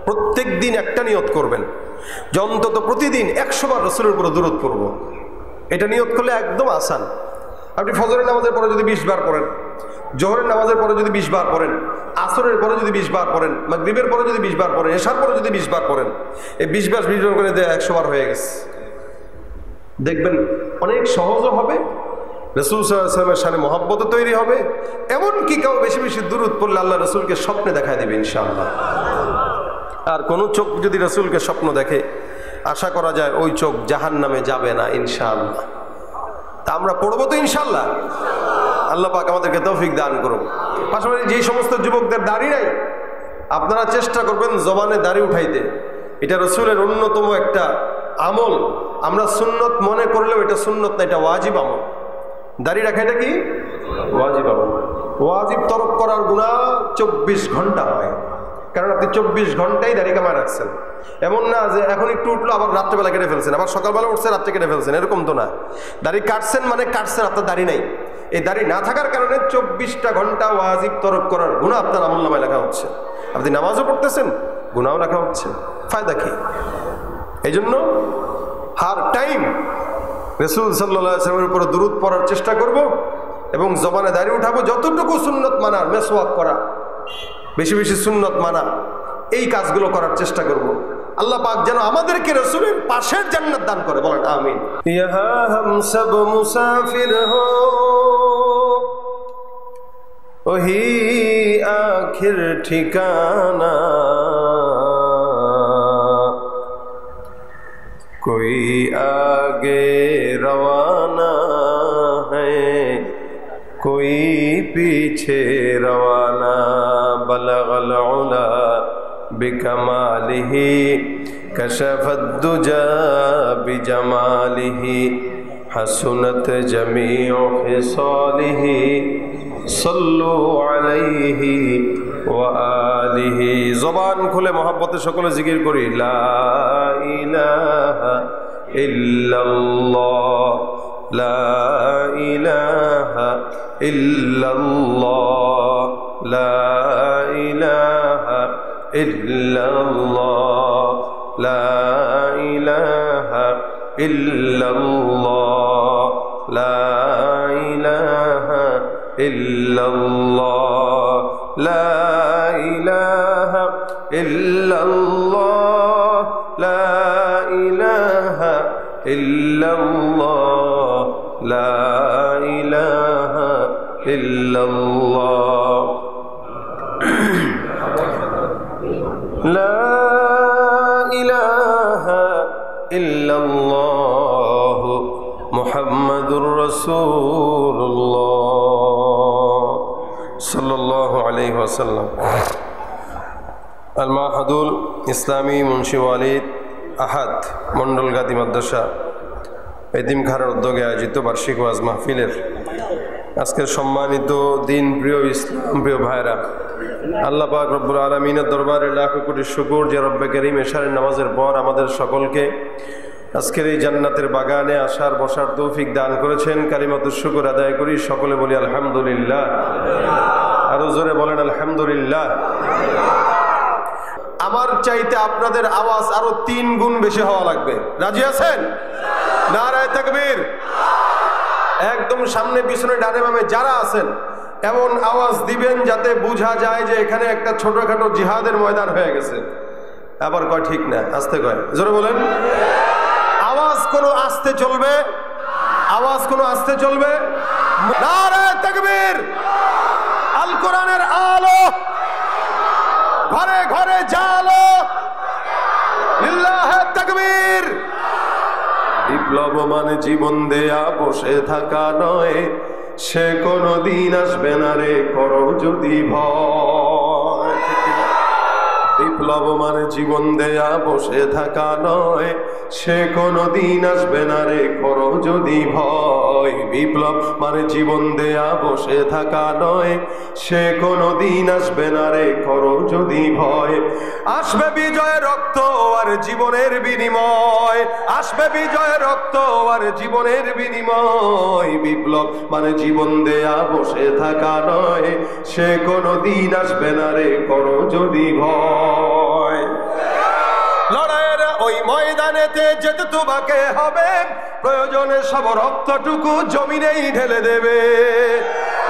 প্রত্যেক দিন একটা নিয়ত করবেন যে অন্তত প্রতিদিন 100 বার রাসূলের উপর দরুদ পড়ব। এটা নিয়ত করলে একদম আসান। আপনি ফজরের নামাজের পরে যদি 20 বার পড়েন, জোহরের নামাজের পরে যদি 20 বার পড়েন, আসরের পরে যদি 20 বার পড়েন, মাগরিবের পরে যদি 20 বার পড়েন, এশার পরে যদি 20 বার পড়েন, এই 20 বার করে 100 বার হয়ে গেছে। দেখবেন অনেক সহজও হবে, রাসূল সাল্লাল্লাহু আলাইহি ওয়াসাল্লামের শানে মহব্বতও তৈরি হবে, এমনকি কেউ বেশি বেশি দুরূদ পড়লে আল্লাহ রাসূলকে স্বপ্নে দেখায় দেবে ইনশাআল্লাহ। আর কোন চোখ যদি রাসূলকে স্বপ্ন দেখে, আশা করা যায় ওই চোখ জাহান্নামে যাবে না ইনশাআল্লাহ। তা আমরা পড়বো তো ইনশাআল্লাহ। আল্লাহ পাক আমাদেরকে তৌফিক দান করুন। পাশাপাশি যেই সমস্ত যুবকদের দাড়ি নাই, আপনারা চেষ্টা করবেন জবানে দাড়ি উঠাইতে। এটা রাসূলের অন্যতম একটা আমল। আমরা সুন্নত মনে করলেও এটা সুন্নত না, এটা ওয়াজিব আমল। দাড়ি রাখা এটা কি ওয়াজিব আমল। ওয়াজিব তরক করার গুনাহ 24 ঘন্টা হয়, কারণ আপনি 24 ঘন্টাই দাড়ি কামায় রাখছেন। এমন না যে এখন একটু উঠলো আবার রাত্রেবেলা কেটে ফেলছেন, আবার সকালবেলা উঠছে রাত্রে কেটে ফেলছেন, এরকম তো না। দাড়ি কাটছেন মানে কাটছেন, আপনার দাড়ি নাই। এই দাড়ি না থাকার কারণে 24টা ঘন্টা ওয়াজিব তরক করার গুনাহ আপনার আমলনামায় লেখা হচ্ছে। আপনি নামাজও পড়তেছেন, গুনাহও লেখা হচ্ছে, ফায়দা কি? এই জন্য হার টাইম রাসূল সাল্লাল্লাহু আলাইহি ওয়াসাল্লামের উপর দুরূদ পড়ার চেষ্টা করব এবং জবানে দাড়ি উঠাবো। যতটুকু সুন্নত মানা, মেসওয়াক করা, বেশি বেশি সুন্নত মানা, এই কাজগুলো করার চেষ্টা করব। আল্লাহ পাক যেন আমাদেরকে রাসূলের পাশের জান্নাত দান করে, বলেন আমিন। ইহা হাম সব মুসাফির হো ওহি আখির ঠিকানা, कोई आगे रवाना है कोई पीछे रवाना, बलगल उला बिकमालिही कशफत दुजा बिजमालिही हसनत जमीउ खिसालिही सल्लु अलैहि व आलिहि। जबान खुले मोहब्बते सकले जिकिर करी ला इलाहा इल्लल्लाह, ला इलाहा इल्लल्लाह, ला इलाहा इल्लल्लाह, ला इलाहा इल्लल्लाह, ला इलाहा इल्लल्लाह, ला इलाहा इल्लल्लाह, ला इलाहा इल्लल्लाह, ला इलाहा इल्लल्लाह, ला इलाहा इल्लल्लाह मुहम्मदुर रसूलुल्लाह सल्लल्लाहु अलैहि वसल्लम। আল মাহাদুল ইসলামী মুন্সি ওয়ালিদ আহাদ মন্ডল গাদি মাদ্রাসা এতিমখানার উদ্যোগে আয়োজিত বার্ষিক ওয়াজ মাহফিলের আজকের সম্মানিত দিন প্রিয় ইসলাম প্রিয় ভাইরা, আল্লাহ পাক রব্বুল আলামিনের দরবারে লাখ কোটি শুকর যে রব্বে করিম এশারের নামাজের পর আমাদের সকলকে আজকের এই জান্নাতের বাগানে আসার বসার তৌফিক দান করেছেন। কালিমাতুশ শুকর আদায় করি, সকলে বলি আলহামদুলিল্লাহ। আরো জোরে বলেন আলহামদুলিল্লাহ। আমার চাইতে আপনাদের আওয়াজ আরো 3 গুণ বেশি হওয়া লাগবে। রাজি আছেন? নারায়ে তাকবীর। একদম সামনে পিছনে ডানে বামে যারা আছেন এমন আওয়াজ দিবেন যাতে বোঝা যায় যে এখানে একটা ছোটখাটো জিহাদের ময়দান হয়ে গেছে। আবার কয় ঠিক না, আস্তে কয়, জোরে বলেন। আওয়াজ কোনো আস্তে চলবে, আওয়াজ কোনো আস্তে চলবে। নারায়ে তাকবীর। আল কোরআনের আলো ঘরে ঘরে জালো, লিল্লাহে তাকবীর। বিপ্লব মানে জীবন দেয়া বসে থাকা নয়, সে কোনদিন আসবে না রে করো যদি ভয়। বিপ্লব মানে জীবন দেয়া বসে থাকা নয়, সে কোনদিন আসবে না রে করো যদি ভয়। বিপ্লব মানে জীবন দেয়া বসে থাকা নয়, সে কোনদিন আসবে না রে করো যদি ভয়। আসবে বিজয় রক্ত আর জীবনের বিনিময়, আসবে বিজয় রক্ত আর জীবনের বিনিময়। বিপ্লব মানে জীবন দেয়া বসে থাকা নয়, সে কোনদিন আসবে না রে করো যদি ভয়। ময়দানেতে যেতে তোমাকে হবে, প্রয়োজনে সব রক্তটুকু জমিনেই ঢেলে দেবে।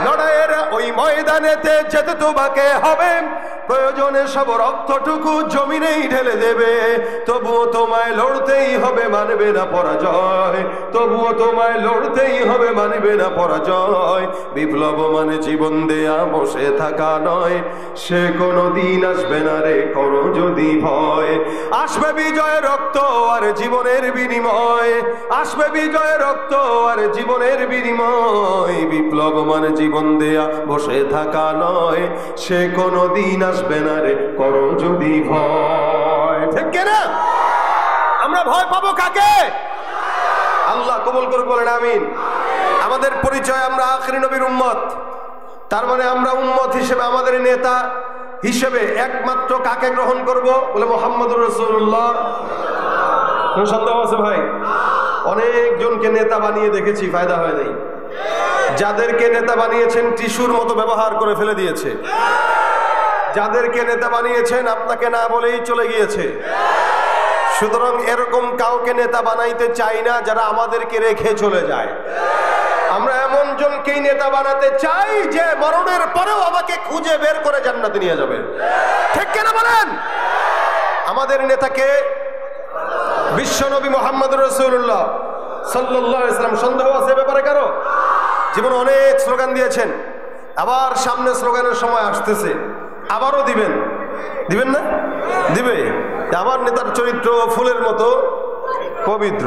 লড়াইয়ের ওই ময়দানেতে যেতে তোমাকে হবে, প্রয়োজনে সব রক্তটুকু জমিনেই ঢেলে দেবে। তবুও তোমায় লড়তেই হবে, মানবে না পরাজয়। তবুও তোমায় লড়তেই হবে, মানবে না পরাজয়। বিপ্লব মানে জীবন দেয়া, বসে থাকা নয়। সে কোনো দিন আসবে না রে, করো যদি ভয়। আসবে বিজয় রক্ত আর জীবনের বিনিময়, আসবে বিজয় রক্ত আর জীবনের বিনিময়। বিপ্লব মানে জীবন দেয়া, বসে থাকা নয়। সে কোনো দিন আসবে না রে, করো যদি ভয়। ঠিক কিনা? আমরা ভয় পাবো কাকে? আল্লাহ কবুল করে বলেন আমিন। আমাদের পরিচয়, আমরা আখিরি নবীর উম্মত। তার মানে আমরা উম্মত হিসেবে আমাদের নেতা হিসেবে একমাত্র কাকে গ্রহণ করব? বলে মুহাম্মদুর রাসূলুল্লাহ। কোন সন্দেহ আছে ভাই? অনেকজনকে নেতা বানিয়ে দেখেছি, ফায়দা হয় নাই। যাদেরকে নেতা বানিয়েছেন টিস্যুর মতো ব্যবহার করে ফেলে দিয়েছে। যাদেরকে নেতা বানিয়েছেন আপনাকে না বলেই চলে গিয়েছে। সুতরাং এরকম কাউকে নেতা বানাইতে চাই না যারা আমাদেরকে রেখে চলে যায়। আমরা এমন জনকেই নেতা বানাতে চাই যে মরণের পরেও আমাকে খুঁজে বের করে জান্নাতে নিয়ে যাবে। ঠিক কিনা বলেন? আমাদের নেতাকে বিশ্বনবী মুহাম্মদুর রাসূলুল্লাহ সাল্লাল্লাহু আলাইহি ওয়াসাল্লাম। সন্দেহ আছে ব্যাপারে কারো? জীবনে অনেক স্লোগান দিয়েছেন, আবার সামনে স্লোগানের সময় আসতেছে, আবারও দিবেন। দিবেন না? দিবে। আমার নেতার চরিত্র ফুলের মতো পবিত্র।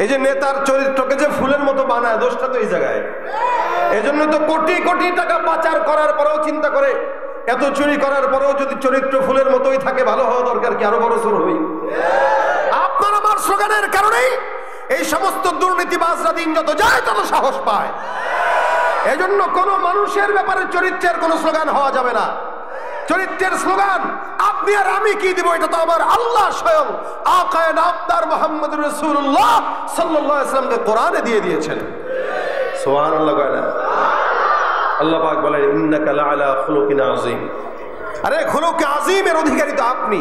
এই যে নেতার চরিত্রকে যে ফুলের মতো বানায়, দোষটা তো এই জায়গায়। এই জন্য তো কোটি কোটি টাকা পাচার করার পরেও চিন্তা করে, এত চুরি করার পরেও যদি চরিত্র ফুলের মতোই থাকে, ভালো হওয়া দরকার কি? আরো বড় চোর হই। আপনার আমার স্লোগানের কারণেই এই সমস্ত দুর্নীতিবাজরা দিন যত যায় তত সাহস পায়। এজন্য কোন মানুষের ব্যাপারে চরিত্রের কোন স্লোগান হওয়া যাবে না। চরিত্রের স্লোগান আপনি আর আমি কি দিব, এটা তো আমার আল্লাহ স্বয়ং আকায়ে নামদার মুহাম্মদুর রাসূলুল্লাহ সাল্লাল্লাহু আলাইহি ওয়াসাল্লামকে কোরআনে দিয়ে দিয়েছেন। সুবহানাল্লাহ। আল্লাহ পাক বলেন ইন্নাকা লাআলা খুলুকিন আযীম। আরে খুলুকে আযীমের অধিকারী তো আপনি।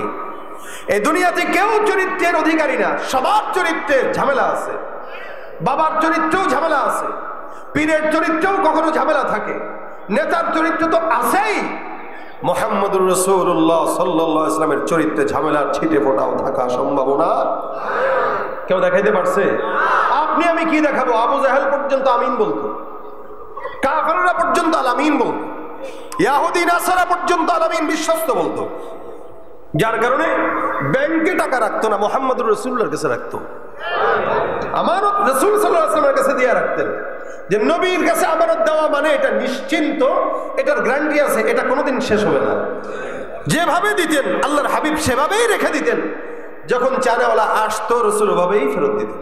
এই দুনিয়াতে কেউ চরিত্রের অধিকারী না। সবার চরিত্রের ঝামেলা আছে। বাবার চরিত্রেও ঝামেলা আছে, পীরের চরিত্রেও কখনো ঝামেলা থাকে, নেতার চরিত্র তো আছেই। মুহাম্মদুর রাসূলুল্লাহ সাল্লাল্লাহু আলাইহি ওয়াসাল্লামের চরিত্রে ঝামেলার ছিটে ফোঁটাও থাকা সম্ভাবনা কেউ দেখাইতে পারছে? আপনি আমি কি দেখাবো? আবু জাহেল পর্যন্ত আমিন বলতো, কাফেররা পর্যন্ত আল আমিন বলতো, ইহুদি নাসারা পর্যন্ত আল আমিন বিশ্বস্ত বলতো। যার কারণে ব্যাংকে টাকা রাখতো না, মুহাম্মদুর রাসূলুল্লাহর কাছে রাখতো। আমানত রাসূল সাল্লাল্লাহু আলাইহি ওয়াসাল্লামের কাছে দিয়ে রাখতেন। যে নবীর কাছে আমানত দেওয়া মানে এটা নিশ্চিন্ত, এটার গ্যারান্টি আছে, এটা কোনোদিন শেষ হবে না। যেভাবে দিতেন আল্লাহর হাবিব সেভাবেই রেখে দিতেন। যখন চানেওয়ালা আসতো রাসূল ওভাবেই ফেরত দিতেন।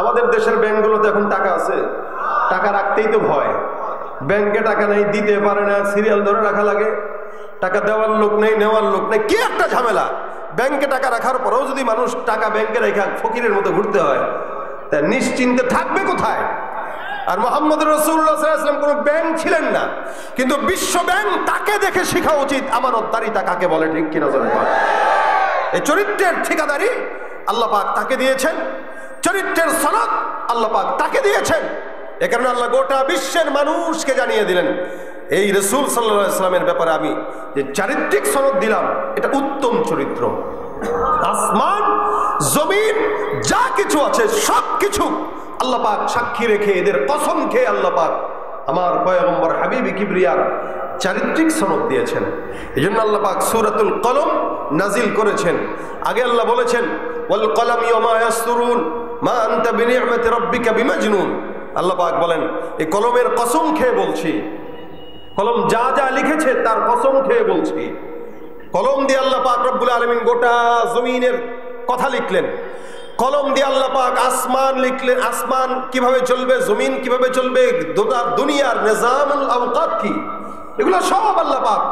আমাদের দেশের ব্যাংকগুলোতে এখন টাকা আছে, টাকা রাখতেই তো ভয়। ব্যাংকে টাকা নেই, দিতে পারে না, সিরিয়াল ধরে রাখা লাগে। টাকা দেওয়ার লোক নেই, নেওয়ার লোক নেই, কি একটা ঝামেলা। ব্যাংকে টাকা রাখার পরেও যদি মানুষ টাকা ব্যাংকে রেখে ফকিরের মতো ঘুরতে হয়, তা নিশ্চিন্তে থাকবে কোথায়? আর মুহাম্মদুর রাসূলুল্লাহ সাল্লাল্লাহু আলাইহি ওয়াসাল্লাম কোনো ব্যাংক ছিলেন না, কিন্তু বিশ্ব ব্যাংক তাকে দেখে শেখা উচিত আমানতদারিতা কাকে বলে। ঠিক কিনা জানেন? এই চরিত্রের ঠিকাদারি আল্লাহ পাক তাকে দিয়েছেন, চরিত্রের সনদ আল্লাহ পাক তাকে দিয়েছেন। এ কারণে আল্লাহ গোটা বিশ্বের মানুষকে জানিয়ে দিলেন, এই রাসূল সাল্লাল্লাহু আলাইহি ওয়াসাল্লামের ব্যাপারে আমি যে চারিত্রিক সনদ দিলাম, এটা উত্তম চরিত্র। আসমান জমিন যা কিছু আছে সব কিছু আল্লাহ পাক সাক্ষী রেখে, এদের কসম খেয়ে আল্লাহ পাক আমার পয়গম্বর হাবিবি কিবরিয়ার চারিত্রিক সনদ দিয়েছেন। এই জন্য আল্লাহ পাক সূরাতুল কলম নাজিল করেছেন। আগে আল্লাহ বলেছেন ওয়াল কলামি ওয়া মা ইয়াসতুরুন মা আনতা বিনি'মাতি রাব্বিকা বিমাজনুন। আল্লাহ পাক বলেন এই কলমের কসম খেয়ে বলছি, কলম যা যা লিখেছে তার কসম খেয়ে বলছি। কলম দিয়ে আল্লাহ পাক রব্বুল আলামিন গোটা জমিনের কথা লিখলেন। কলম দিয়ে আল্লাহ পাক আসমান লিখলেন, আসমান কিভাবে চলবে, জমিন কিভাবে চলবে, দুনিয়ার নিজামুল আওকাত কি, এগুলো সব আল্লাহ পাক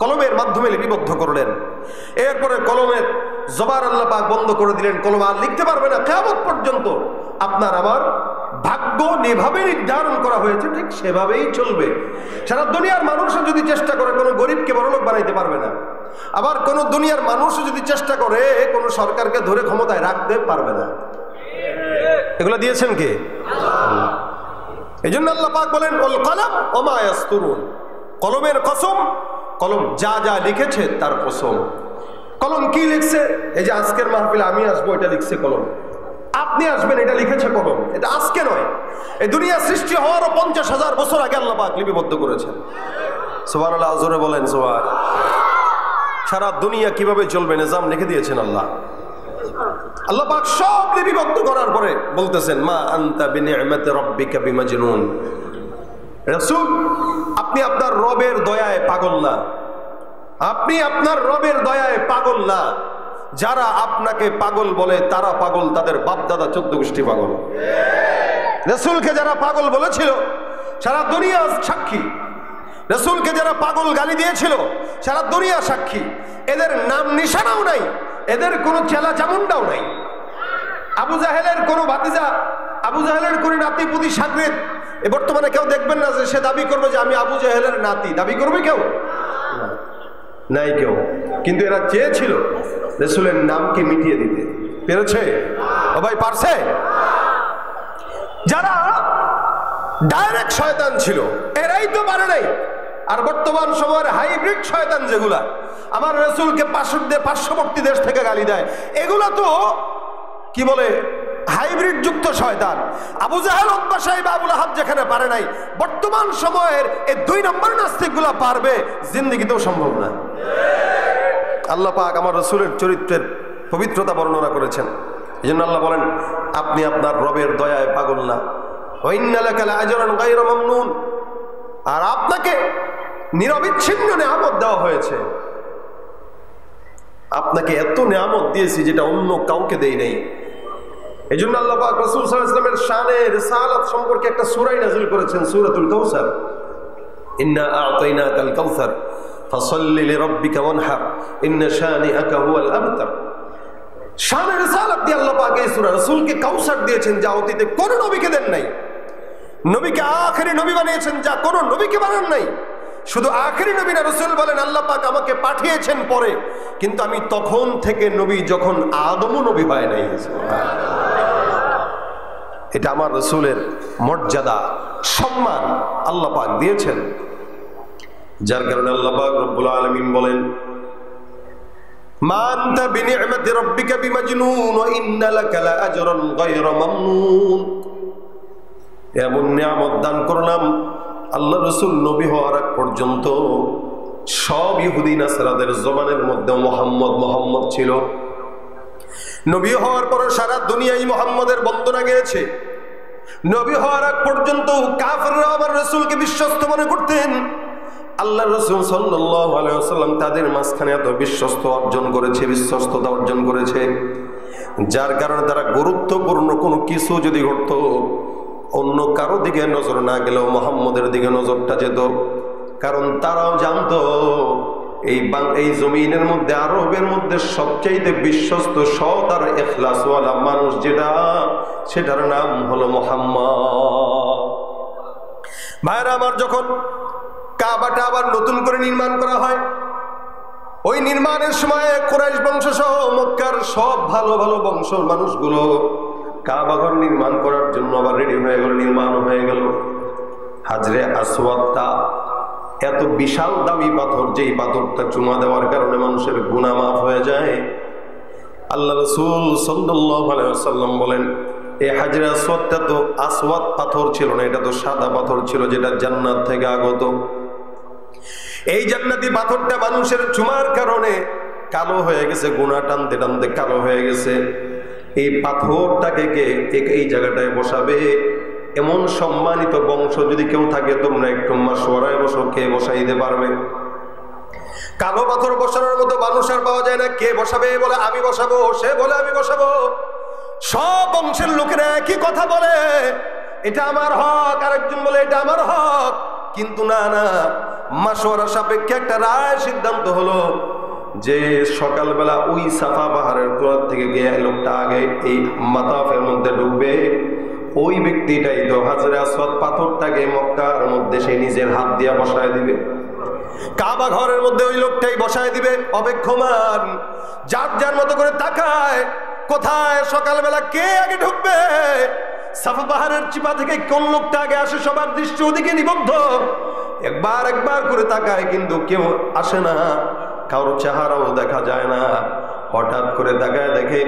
কলমের মাধ্যমে লিপিবদ্ধ করলেন। এরপরে কলমের জবার আল্লাহ পাক বন্ধ করে দিলেন, কলম আর লিখতে পারবে না কিয়ামত পর্যন্ত। আপনার আমার ভাগ্য যেভাবে নির্ধারণ করা হয়েছে ঠিক সেভাবেই চলবে। সারা দুনিয়ার মানুষও যদি চেষ্টা করে কোনো গরিবকে বড়লোক বানাইতে পারবে না, আবার কোন দুনিয়ার মানুষও যদি চেষ্টা করে কোন সরকারকে ধরে ক্ষমতায় রাখতে পারবে না। এগুলো দিয়েছেন কে? আল্লাহ। এই জন্য আল্লাহ পাক বলেন ওয়াল কলম ওমা ইয়াসতুরুন, কলমের কসম, কলম যা যা লিখেছে তার কসম। কলম কি লিখছে? এই যে আজকের মাহফিলে আমি আসবো, এটা লিখছে কলম। আপনি আসবেন, এটা লিখেছে কলম। এটা আজকে নয়, এই দুনিয়া সৃষ্টি হওয়ারও 50,000 বছর আগে আল্লাহ পাক লিপিবদ্ধ করেছেন। সুবহানাল্লাহ, জোরে বলেন সুবহান। সারা দুনিয়া কিভাবে চলবে নিজাম লিখে দিয়েছেন আল্লাহ। আল্লাহ পাক সব লিপিবদ্ধ করার পরে বলতেছেন মা আনতা বিনিআমাতি রাব্বিকা বিমাজনুন। রাসূল, আপনি আপনার রবের দয়ায় পাগল না, আপনি আপনার রবের দয়ায় পাগল না। যারা আপনাকে পাগল বলে তারা পাগল, তাদের বাপ দাদা 14 গোষ্ঠী পাগল। রাসূলকে যারা পাগল বলেছিল সারা দুনিয়া সাক্ষী, রাসূলকে যারা পাগল গালি দিয়েছিল সারা দুনিয়া সাক্ষী। এদের নাম নিশানাও নাই, এদের কোনো চেলা চামুন্ডাও নাই। আবু জাহেলের কোনো ভাতিজা, আবু জাহেলের কোনো নাতি পুতি সাগরেদ এ বর্তমানে কেউ দেখবেন না যে সে দাবি করবে যে আমি আবু জাহেলের নাতি। দাবি করবে কেউ? নাই কেউ। কিন্তু এরা চেয়েছিল রাসূলের নামকে মিটিয়ে দিতে। পেরেছে? ও ভাই, পারছে? যারা ডাইরেক্ট শয়তান ছিল এরাই তো পারে নাই। আর বর্তমান সময়ের হাইব্রিড শয়তান যেগুলা আমার রাসূলকে পার্শ্ববর্তী দেশ থেকে গালি দেয়, এগুলা তো কি বলে হাইব্রিড যুক্ত শয়তান। আবু জাহেল, উতবা, সাইবা, আবু লাহাব যেখানে পারে নাই, বর্তমান সময়ের এই 2 নম্বর নাস্তিকগুলা পারবে জিন্দেগিতেও সম্ভব না। আল্লাহ পাক আমার রাসূলের চরিত্রের পবিত্রতা বর্ণনা করেছেন। এই জন্য আল্লাহ বলেন আপনি আপনার রবের দয়ায় পাগল না। ওয়া ইন্না লাকা লাআজরান গায়রা মামনুন, আর আপনাকে নিরবিচ্ছিন্ন নিয়ামত দেওয়া হয়েছে। আপনাকে এত নিয়ামত দিয়েছি যেটা অন্য কাউকে দেই নাই। এই জন্য আল্লাহ পাক রাসূল সাল্লাল্লাহু আলাইহি ওয়াসাল্লামের শানে রিসালাত সম্পর্কে একটা সূরা নাযিল করেছেন, সূরাতুল কাউসার। ইন্না আ'তাইনাকাল কাউসার ফাসাল্লি লিরাব্বিকা ওয়ানহার ইন্না শানিআকা হুয়াল আবতার। শানে রিসালাত দিয়ে আল্লাহ পাক এই সূরা রাসূলকে কাউসার দিয়েছেন যা অতীতে কোনো নবীকে দেন নাই। নবীকে আখেরি নবী বানিয়েছেন যা কোনো নবীকে বানান নাই। শুধু আখেরি নবী না, রাসূল বলেন আল্লাহ পাক আমাকে পাঠিয়েছেন পরে, কিন্তু আমি তখন থেকে নবী যখন আদমও নবী হয় নাই। এটা আমার রাসূলের মর্যাদা, সম্মান আল্লাহ পাক দিয়েছেন, যার কারণে আল্লাহ পাক রব্বুল আলামিন বলেন মা আনতা বিনিআমাতি রাব্বিকা বিমাজনুন ওয়া ইন্না লাকা লাআজরান গায়রা মামনুন। এমন নিয়ামত দান করলাম, আল্লাহ রাসূল নবী হওয়ার আগ পর্যন্ত সব ইহুদি নাসারাদের জবানের মধ্যে মুহাম্মদ মুহাম্মদ ছিল। নবী হওয়ার পর সারা দুনিয়ায় মুহাম্মদের বন্দনা গেয়েছে। নবী হওয়ার আগ পর্যন্ত কাফেররা আমার রাসূলকে বিশ্বস্ত মনে করতেন। আল্লাহ রাসূল সাল্লাল্লাহু আলাইহি ওয়াসাল্লাম তাদের মাঝখানে এত বিশ্বস্ততা অর্জন করেছে, যার কারণে তারা গুরুত্বপূর্ণ কোনো কিছু যদি ঘটতো অন্য কারো দিকে নজর না গেলেও মুহাম্মদের দিকে নজরটা যেত। কারণ তারাও জানতো এই জমিনের মধ্যে, আরবের মধ্যে সবচাইতে বিশ্বস্ত, সৎ আর ইখলাসওয়ালা মানুষ সেটার নাম হলো মুহাম্মদ। ভাইরা আমার, যখন কাবাটা আবার নতুন করে নির্মাণ করা হয়, ওই নির্মাণের সময় কুরাইশ বংশ সহ মক্কার সব ভালো ভালো বংশের মানুষগুলো কাবাঘর নির্মাণ করার জন্য আবার রেডি হয়ে গেল, নির্মাণ হয়ে গেল। হাজরে আসওয়াদটা এত বিশাল দামি পাথর, যেই পাথরটা চুমা দেওয়ার কারণে মানুষের গুনাহ মাফ হয়ে যায়। আল্লাহ রাসূল সাল্লাল্লাহু আলাইহি ওয়াসাল্লাম বলেন এই হাজরে আসওয়াদটা তো আসওয়াদ পাথর ছিল না, এটা তো সাদা পাথর ছিল, যেটা জান্নাত থেকে আগত। এই জান্নাতি পাথরটা মানুষের চুমার কারণে কালো হয়ে গেছে, গুনাহ টানতে টানতে কালো হয়ে গেছে। এই পাথরটাকে কে এই জায়গাটায় বসাবে? এমন সম্মানিত বংশ যদি কেউ থাকে, তোমরা একটু মাশওয়ারায় বসো, কে বসাইতে পারবে? কালো পাথর বসানোর মতো মানুষ আর পাওয়া যায় না। কে বসাবে? বলে আমি বসাবো, সে বলে আমি বসাবো। সব বংশের লোকেরা একই কথা বলে, এটা আমার হক, আরেকজন বলে এটা আমার হক। কিন্তু না, মাশওয়ারা সাপেক্ষে একটা রায় সিদ্ধান্ত হলো যে সকালবেলা ওই সাফা পাহাড়ের চূড়া থেকে গিয়ে লোকটা আগে এই মাতাফের মধ্যে ঢুকবে, ওই ব্যক্তিটাই তো হাজরে আসওয়াদ পাথরটাকে মক্কার মধ্যে সে নিজের হাত দিয়ে বসায় দিবে। কাবা ঘরের মধ্যে ওই লোকটাই বসায় দিবে অপেক্ষমান, যার যার মতো করে তাকায় কোথায় সকালবেলা কে আগে ঢুকবে, সাফা পাহাড়ের চিপা থেকে কোন লোকটা আগে আসে, সবার দৃষ্টি ওদিকে নিবদ্ধ। একবার একবার করে তাকায় কিন্তু কেউ আসে না, কারোর চেহারাও দেখা যায় না। হঠাৎ করে তাকায় দেখে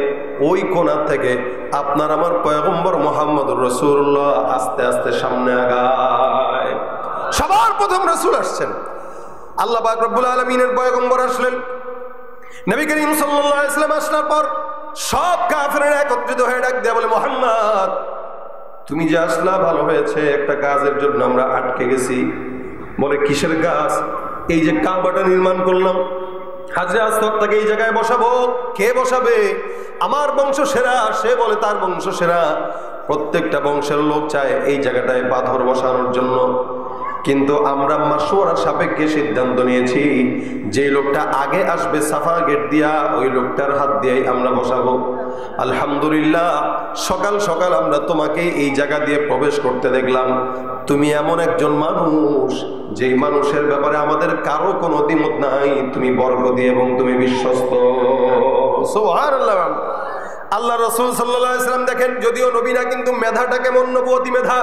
ওই কোণা থেকে আপনার আমার পয়গম্বর মুহাম্মদুর রাসূলুল্লাহ আস্তে আস্তে সামনে আগায়। সবার প্রথম রাসূল আসছেন, আল্লাহ পাক রব্বুল আলামিনের পয়গম্বর আসলেন। নবী করিম সাল্লাল্লাহু আলাইহি ওয়াসাল্লাম আসার পর সব কাফেররা একত্রিত হয়ে ডাক দেয়া বলে, মুহাম্মদ তুমি যে আসলা ভালো হয়েছে, একটা কাজের জন্য আমরা আটকে গেছি। বলে কিসের কাজ? এই যে কাবাটা নির্মাণ করলাম, হাজরে আসওয়াদ তাকে এই জায়গায় বসাবো। কে বসাবে? আমার বংশ সেরা। সে বলে তার বংশ সেরা। প্রত্যেকটা বংশের লোক চায় এই জায়গাটায় পাথর বসানোর জন্য, কিন্তু আমরা মাশওয়ারার সাপেক্ষে সিদ্ধান্ত নিয়েছি যে লোকটা আগে আসবে সাফা গেট দিয়া, ওই লোকটার হাত দিয়েই আমরা বসাবো। আলহামদুলিল্লাহ, সকাল সকাল আমরা তোমাকে এই জায়গা দিয়ে প্রবেশ করতে দেখলাম। তুমি এমন একজন মানুষ যেই মানুষের ব্যাপারে আমাদের কারো কোনো দ্বিমত নাই। তুমি বরকতি এবং তুমি বিশ্বস্ত। সুবহানাল্লাহ। আল্লাহ রাসূল সাল্লাল্লাহু আলাইহি ওয়াসাল্লাম দেখেন, যদিও নবী না, কিন্তু মেধাটা কেমন, নবুয়তি মেধা।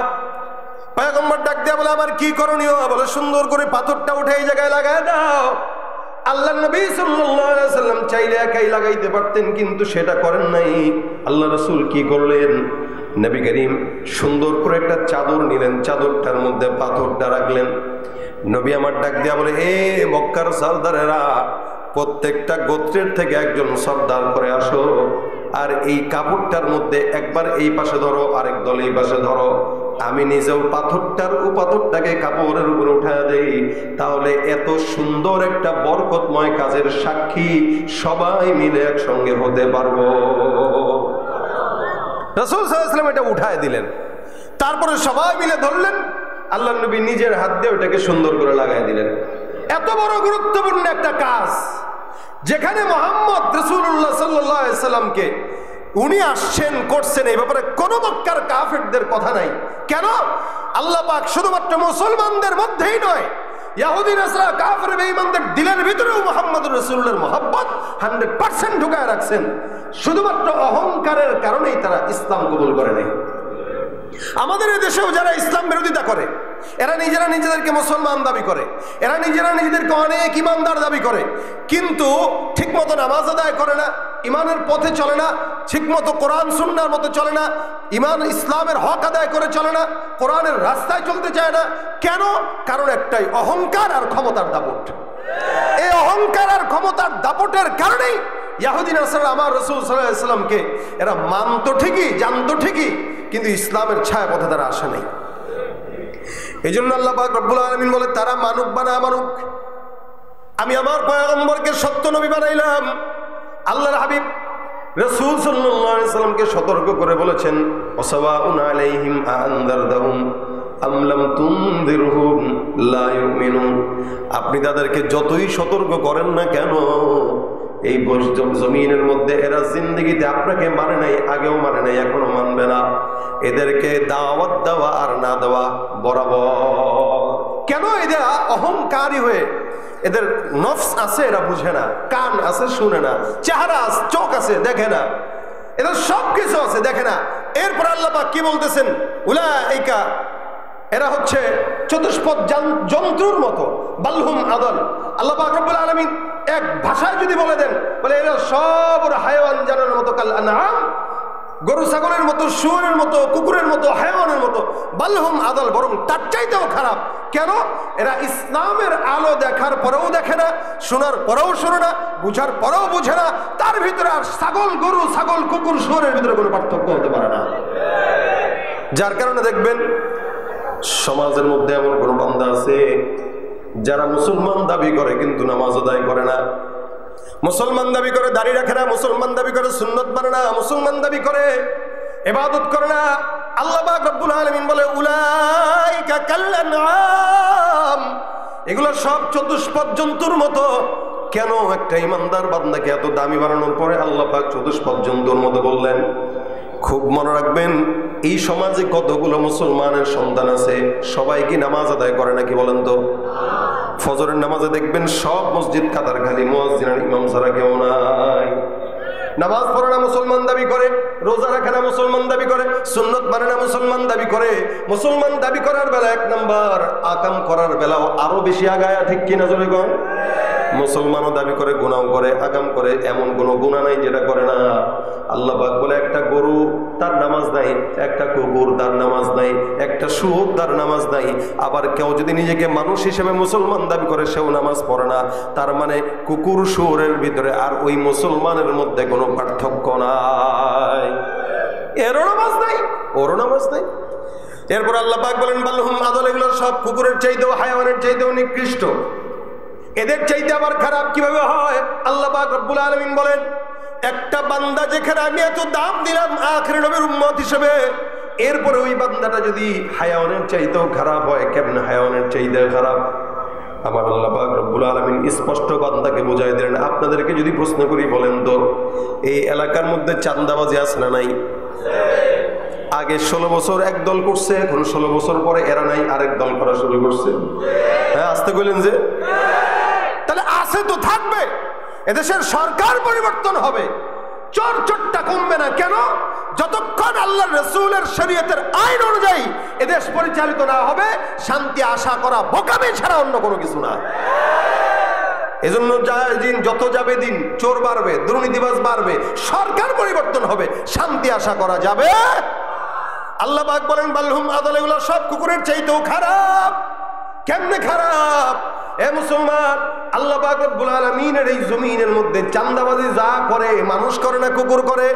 পয়গম্বর ডাক দিয়া বলে, আমার কি করণীয়? বলে সুন্দর করে পাথরটা উঠে এই জায়গায় লাগায় দাও। আল্লাহ নবী সাল্লাল্লাহু আলাইহি ওয়াসাল্লাম চাইলে একাই লাগাইতে পারতেন, কিন্তু সেটা করেন নাই। আল্লাহ রাসূল কি করলেন? নবী করিম সুন্দর করে একটা চাদর নিলেন, চাদরটার মধ্যে পাথরটা রাখলেন। নবী আমার ডাক দিয়া বলে, এ মক্কার সরদারেরা, প্রত্যেকটা গোত্রের থেকে একজন সর্দার করে আসো, আর এই কাপড়টার মধ্যে একবার এই পাশে ধরো, আরেক দল এই পাশে ধরো। আমি নিজেও পাথরটাকে কাপড়ের উপরে উঠায় দেই, তাহলে এত সুন্দর একটা বরকতময় কাজের সাক্ষী সবাই মিলে একসঙ্গে হতে পারবো। রাসূল সাল্লাল্লাহু আলাইহি ওয়াসাল্লাম এটা উঠায় দিলেন, তারপরে সবাই মিলে ধরলেন। আল্লাহ নবী নিজের হাত দিয়ে ওটাকে সুন্দর করে লাগাই দিলেন। এত বড় গুরুত্বপূর্ণ একটা কাজ, যেখানে মুহাম্মদ রাসূলুল্লাহ সাল্লাল্লাহু আলাইহি ওয়াসাল্লামকে উনি আসছেন করছেন, এই ব্যাপারে কোনো মক্কার কাফেরদের কথা নাই। কেন? আল্লাহ পাক শুধুমাত্র মুসলমানদের মধ্যেই নয়, ইহুদি নাসারা কাফের বেঈমানদের দিলের ভিতরেও মুহাম্মদুর রাসূলুল্লাহর মহব্বত 100% ঢুকায় রাখছেন। শুধুমাত্র অহংকারের কারণেই তারা ইসলাম কবুল করে নাই। আমাদের এই দেশেও যারা ইসলাম বিরোধিতা করে, এরা নিজেরা নিজেদেরকে মুসলমান দাবি করে, এরা নিজেরা নিজেদেরকে অনেক ইমানদার দাবি করে, কিন্তু ঠিকমতো নামাজ আদায় করে না, ইমানের পথে চলে না, ঠিকমতো কোরআন সুন্নাহর মতো চলে না, ইমান ইসলামের হক আদায় করে চলে না, কোরআনের রাস্তায় চলতে চায় না। কেন? কারণ একটাই, অহংকার আর ক্ষমতার দাপট। এই অহংকার আর ক্ষমতার দাপটের কারণেই ইহুদি নাসারা আমার রাসূল সাল্লাল্লাহু আলাইহি ওয়াসাল্লামকে এরা মানতো ঠিকই, জানতো ঠিকই, কিন্তু ইসলামের ছায়া পথে তারা আসে নাই। এই জন্য আল্লাহ পাক রব্বুল আলামিন বলে, তারা মানুক বা না মানুক, আমি আমার পয়গম্বরকে সত্য নবী বানাইলাম। আল্লাহর হাবিব রাসূল সাল্লাল্লাহু আলাইহি ওয়াসাল্লামকে সতর্ক করে বলেছেন, ওয়াসাওয়াউন আলাইহিম আনযারতাহুম আম লাম তুনযিরহুম লা ইউমিনুন। আপনি তাদেরকে যতই সতর্ক করেন না কেন, এই জমিনের মধ্যে এরা জিন্দেগিতে আপনাকে মানে নাই, আগেও মানে নাই, এখনো মানবে না। এদেরকে দাওয়াত দেওয়া আর না দেওয়া বরাবর। কেন? এদের অহংকারী হয়ে, এদের নফস আছে এরা বুঝে না, কান আছে শুনে না, চেহারা আছে, চোখ আছে দেখে না, এদের সব কিছু আছে দেখে না। এরপর আল্লাহ পাক কি বলতেছেন? উলাইকা, এরা হচ্ছে চতুষ্পদ জন্তুর মতো, বালহুম আদল। আল্লাহ পাক রব্বুল আলামিন এক ভাষায় যদি বলে দেন, বলে এরা সব হায়াওয়ান জানোয়ারের মতো, কাল আনআম, গরু ছাগলের মতো, শুয়োরের মতো, কুকুরের মতো, হায়াওয়ানের মতো, বালহুম আদল, বরং তার চাইতেও খারাপ। কেন? এরা ইসলামের আলো দেখার পরেও দেখে না, শোনার পরেও শোনে না, বুঝার পরেও বুঝে না। তার ভিতরে আর ছাগল, গরু, ছাগল, কুকুর, শুয়োরের ভিতরে কোনো পার্থক্য হতে পারে না। যার কারণে দেখবেন সমাজের মধ্যে এমন কোন বান্দা আছে যারা মুসলমান দাবি করে কিন্তু নামাজ আদায় করে না, মুসলমান দাবি করে দাড়ি রাখে না, মুসলমান দাবি করে সুন্নত মানে না, মুসলমান দাবি করে ইবাদত করে না। আল্লাহ পাক রব্বুল আলামিন বলে, উলাইকা কাল আনআম, এগুলো সব চতুষ্পদ জন্তুর মতো। কেন? একটা ইমানদার বান্দাকে এত দামি বানানোর পরে আল্লাহ পাক চতুষ্পদ জন্তুর মতো বললেন। খুব মনে রাখবেন, এই সমাজে কতগুলো মুসলমানের সন্তান আছে, সবাই কি নামাজ আদায় করে নাকি বলেন তো? ফজরের নামাজে দেখবেন সব মসজিদ কাতার খালি, মুয়াজ্জিন আর ইমাম ছাড়া কেউ নাই। নামাজ পড়ে না মুসলমান দাবি করে, রোজা রাখে না মুসলমান দাবি করে, সুন্নত মানে না মুসলমান দাবি করে। মুসলমান দাবি করার বেলা এক নাম্বার, আকাম করার বেলাও আরো বেশি আগায়া, ঠিক কিনা জোরে কন? মুসলমানও দাবি করে, গুনাও করে, আকাম করে, এমন কোনো গুনাহ নাই যেটা করে না। আল্লাহ পাক বলে একটা গরু তার নামাজ নাই, একটা কুকুর তার নামাজ নাই, একটা শুয়োর তার নামাজ নাই। আবার কেউ যদি নিজেকে মানুষ হিসেবে মুসলমান দাবি করে সেও নামাজ পড়ে না, তার মানে কুকুর শুয়োরের ভিতরে আর ওই মুসলমানের মধ্যে কোনো পার্থক্য নাই। এরও নামাজ নাই, ওরও নামাজ নাই। এরপর আল্লাহ পাক বলেন বালহুম আদল, এগুলো সব কুকুরের চাইতেও, হায়াওয়ানের চাইতেও নিকৃষ্ট। এদের চাইতে আবার খারাপ কিভাবে হয়? আল্লাহ পাক রব্বুল আলামিন বলেন, একটা বান্দা যেখানে আমি এত দাম দিলাম আখির নবীর উম্মত হিসেবে, এরপরে ওই বান্দাটা যদি হায়াওয়ানের চাইতেও খারাপ হয়, কেমন হায়াওয়ানের চাইতেও খারাপ? আমার আল্লাহ পাক রব্বুল আলামিন স্পষ্ট বান্দাকে বুঝাই দিলেন। আপনাদেরকে যদি প্রশ্ন করি, বলেন তো এই এলাকার মধ্যে চাঁদাবাজি আছে না নাই? আগে 16 বছর এক দল করছে, এখন 16 বছর পরে এরা নাই, আরেক দল করা শুরু করছে। হ্যাঁ, আসতে কইলেন যে? তাহলে আছে তো থাকবে। এদেশের সরকার পরিবর্তন হবে, চোর চোরটা কমবে না। কেন? যতক্ষণ আল্লাহর রাসূলের শরীয়তের আইন অনুযায়ী এদেশ পরিচালিত না হবে, শান্তি আশা করা বোকামি ছাড়া অন্য কোনো কিছু না। এজন্য যত যাবে দিন চোর বাড়বে, দুর্নীতিবাজ বাড়বে, সরকার পরিবর্তন হবে, শান্তি আশা করা যাবে। আল্লাহ পাক বলেন বালহুম আদল, এগুলো সব কুকুরের চাইতেও খারাপ। কেমনে খারাপ? এ মুসলমান, আল্লাহ পাক রব্বুল আলামিনের এই জমিনের মধ্যে চাঁদাবাজি যা করে, মানুষ করে না কুকুর করে?